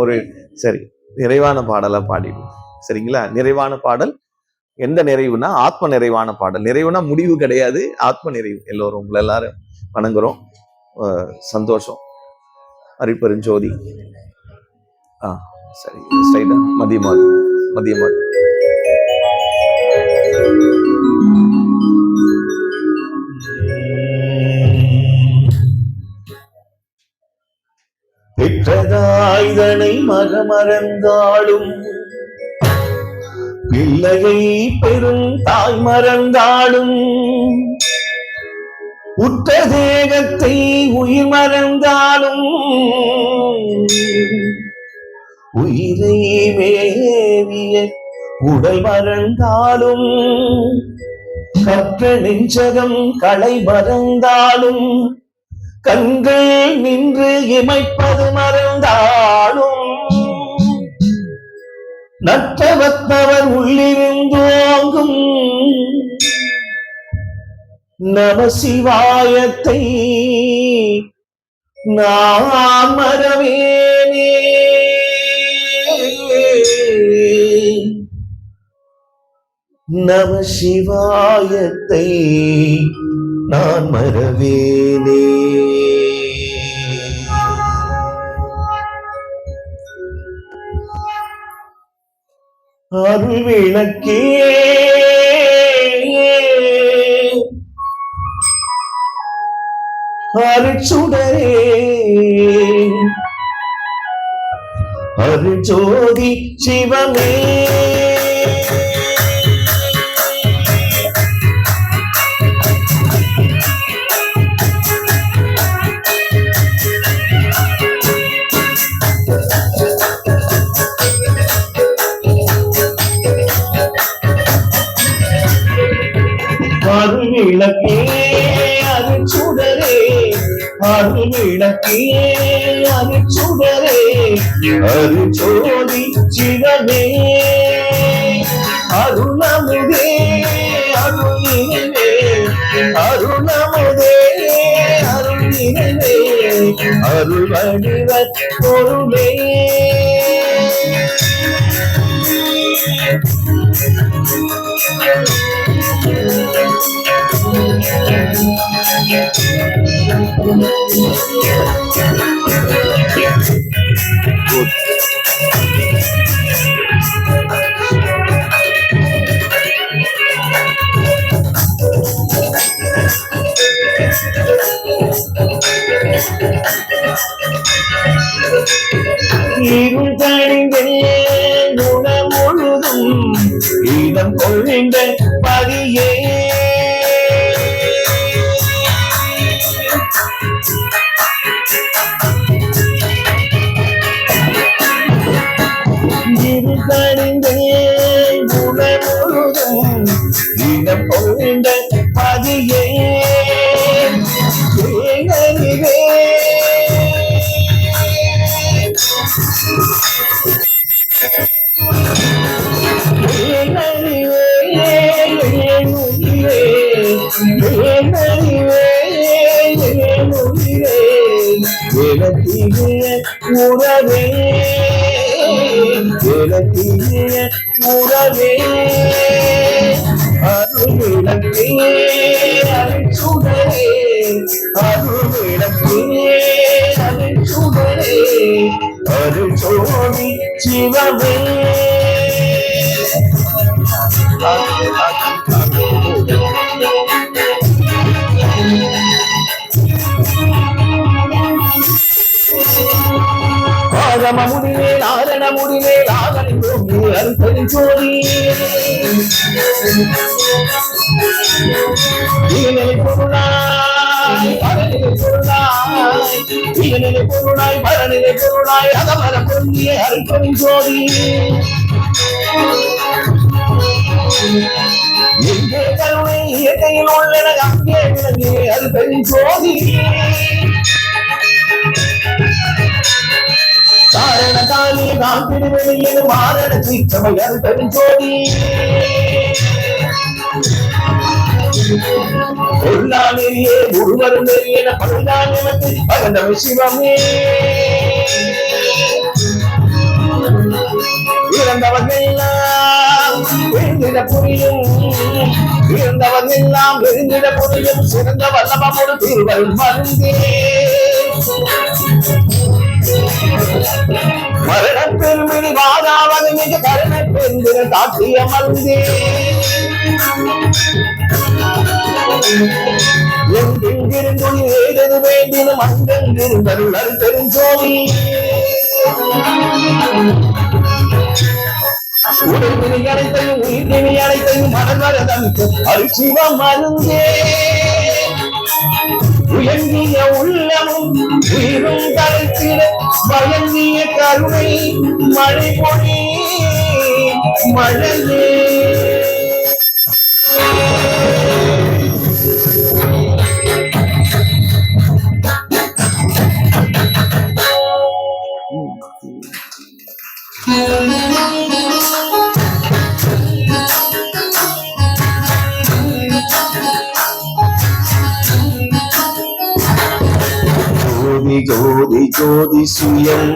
ஒரு சரி நிறைவான பாடலா பாடிடுவோம். சரிங்களா? நிறைவான பாடல் எந்த நிறைவுனா ஆத்ம நிறைவான பாடல். நிறைவுனா முடிவு கிடையாது, ஆத்ம நிறைவு. எல்லோரும் உங்களை எல்லாரும் வணங்குறோம். சந்தோஷம். அருட்பெருஞ்சோதி. சரி, ஸ்ட்ரைட்டா மதியமாது. பெற்றதாய்தனை மறந்தாலும் பிள்ளையை பெரும் தாய் மறந்தாலும் உற்ற தேகத்தை உயிர் மறந்தாலும் உயிரை மேவிய உடல் மறந்தாலும் கற்ற நெஞ்சகம் களை மறந்தாலும் கண்கள் நின்று இமைப்பது மறந்தாலும் நற்றவத்தவர் உள்ளிருந்தோங்கும் நம சிவாயத்தை நான் மறவேனே. நம சிவாயத்தை நான் மறவேனே. அருள் விளக்கே அருட்சுடரே அருட்ஜோதி சிவமே அருள் விளக்கே அருட்சுடரே அருள் விளக்கே அருட்சுடரே அருட்ஜோதி சிவமே அருளமுதே அருளினே அருளமுதே அருளினே அருள் வடிவத் பொருளே இருள் தணிந்த குணம் முழுதும் இதம் கொள்கின்ற பதியே இருள் தணிந்த குணம் முழுதும் இதம் கொள்கின்ற பதியே எனக்கினிய உறவே எனக்கினிய உறவே அருவிளக்கே அருட்சுடரே அருவிளக்கே அருட்சுடரே அருட்சோதி சிவமே ஆகம முடிவேல் ஆரண முடிவேல் ஆகலிங்கும் அருட்பெருஞ்சோதி ஈகநிலை பொருளாய் பரநிலை பொருளாய் ஈகநிலை பொருளாய் பரநிலை பொருளாய் அகமர பொருந்திய அருட்பெருஞ்சோதி எங்கே கருணை இயற்கையில் உள்ளன அங்கே விளங்கிய அருட்பெருஞ்சோதி காரண காலி காப்பிடுவெளியில் மாரண சீற்றமையல் பெருஞ்சோதி பொருளானேயே முழுவரும் என பல்லான் எனக்கு பகந்த சிவமே இறந்தவர்களெல்லாம் விழுந்திட புரியும் இறந்தவர்களெல்லாம் விழுந்திட புரியும் சிறந்த வல்லபமோடு திருவருள் மருந்தே மரண பெருமிழி வாதாவது மிக கருணை பெருந்திர காட்டிய மருந்தே எங்கெங்கிருந்து ஏதது வேண்டினும் அங்கெங்கிருந்தருள் அது பெருஞ்சோதி உடல்வினை அனைத்தையும் உயிர்வினை அனைத்தையும் மனவரதமிக்கு அருட்சிவ மருந்தே உயங்கிய உள்ளமும் உயிரும் கலைத்திட வழங்கிய கருணை மழை பொழி மழையே ஜோதி ஜோதி சுயம்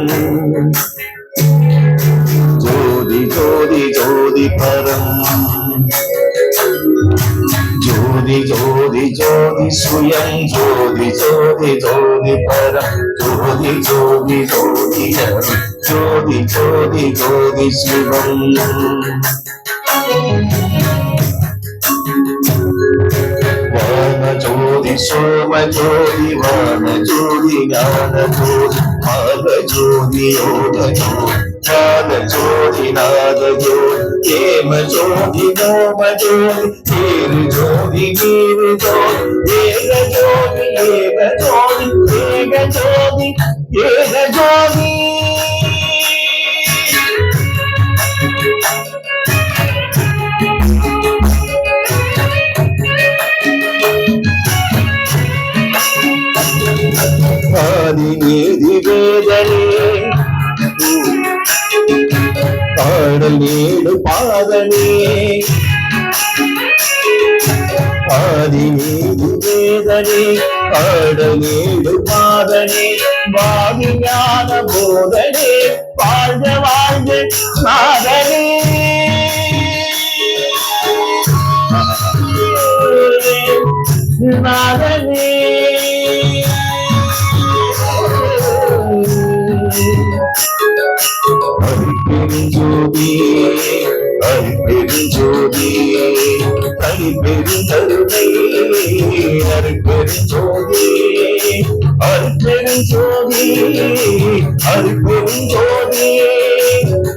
ஜோதி ஜோதி ஜோதி பரம் ஜோதி ஜோதி ஜோதி சுயம் ஜோதி ஜோதி ஜோதி பரம் ஜோதி ஜோதி ஜோதி ஜோதி ஜோதி ஜோதி சிவம் வான ஜோதி சோம ஜோதி வான ஜோதி ஞான ஜோதி மாக ஜோதி யோக ஜோதி ஞான ஜோதி நாத ஜோதி ஏம ஜோதி நோம ஜோதி தேரு ஜோதி நீரு ஜோதி ஏக ஜோதி ஏக ஜோதி ஏக ஜோதி ஏக ஜோதி ஆதி நீதி வேதனே பாடல் ஏழு பாதனே ஆதி நீதி வேதனே பாடல் ஏழு பாதனே வாதி ஞான போதனே வாழ்க வாழ்க நாதனே நாதனே அருட்பெருஞ்சோதி அருட்பெருஞ்சோதி அருட்பெருங்கருணை அருட்பெருஞ்சோதி அருட்பெருஞ்சோதி அருட்பெருஞ்சோதி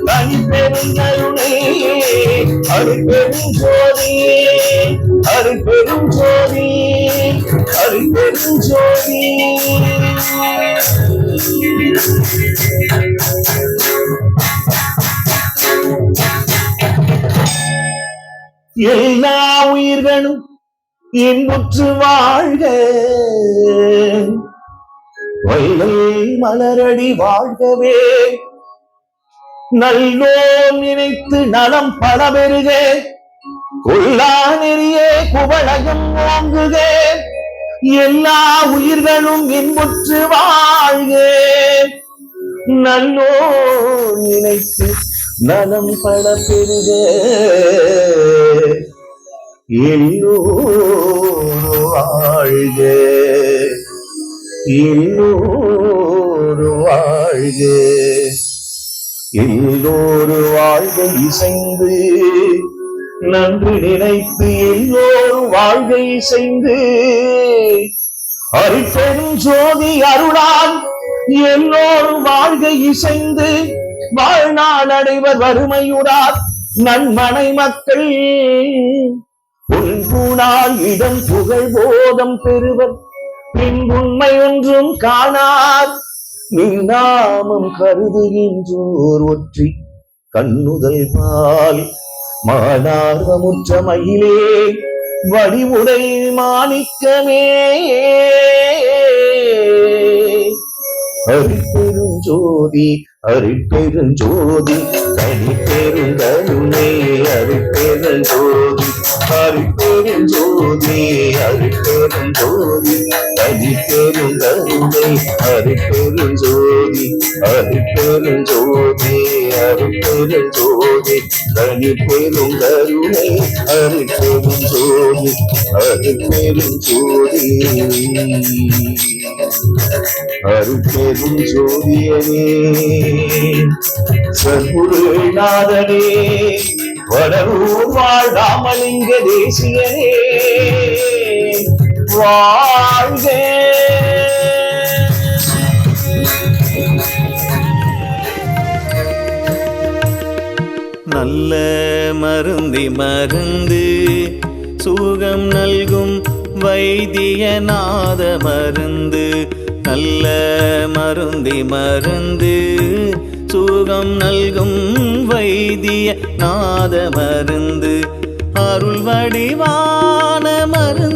அருட்பெருங்கருணை அருட்பெருஞ்சோதி அருட்பெருஞ்சோதி அருட்பெருஞ்சோதி எல்லா உயிர்களும் இன்புற்று வாழ்க வயல் மலரடி வாழ்கவே நல்லோர் நினைத்து நலம் பல பெறுக கொல்லா நெறியே குவளையும் ஓங்குக எல்லா உயிர்களும் இன்புற்று வாழ்க. நல்லோ நினைத்து நலம் பல பெருக. எல்லோரும் வாழ்க, எல்லோரும் வாழ்க, எல்லோரும் வாழ்க இசைந்து நன்று நினைத்து எல்லோரும் வாழ்க இசைந்து அருட்பெரும் ஜோதி அருளால் எல்லோரும் வாழ்க இசைந்து வாழ்நாள் அடைவர் வறுமையுடார் நன்மனை மக்கள் உள்பூணால் இடம் புகழ் போதம் பெறுவர் பின்புண்மை ஒன்றும் காணார் நின்னாமம் கருதுகின்றோர் ஒற்றி கண்ணுதல் பால் மானார்வமுற்ற மயிலே வடிவுடை மாணிக்கமே அருட்பெருஞ்சோதி அருட்பெருஞ்சோதி தனிப்பெருங்கருணை அருட்பெருஞ்சோதி அருட்பெருஞ்சோதி அருட்பெருஞ்சோதி தனிப்பெருங்கருணை அருட்பெருஞ்சோதி அருட்பெருஞ்சோதி அருட்பெருஞ்சோதி தனிப்பெருங்கருணை அருட்பெருஞ்சோதி அருட்பெருஞ்சோதி அருட்பெரும் ஜோதியனே சர்க்குருநாதனே வடலூர் வாழ் ராமலிங்க தேசியனே வாழ்க. நல்ல மருந்தி மருந்து சுகம் நல்கும் வைத்தியநாத மருந்து. நல்ல மருந்தி மருந்து சுகம் நல்கும் வைத்தியநாத மருந்து. அருள் வடிவான மருந்து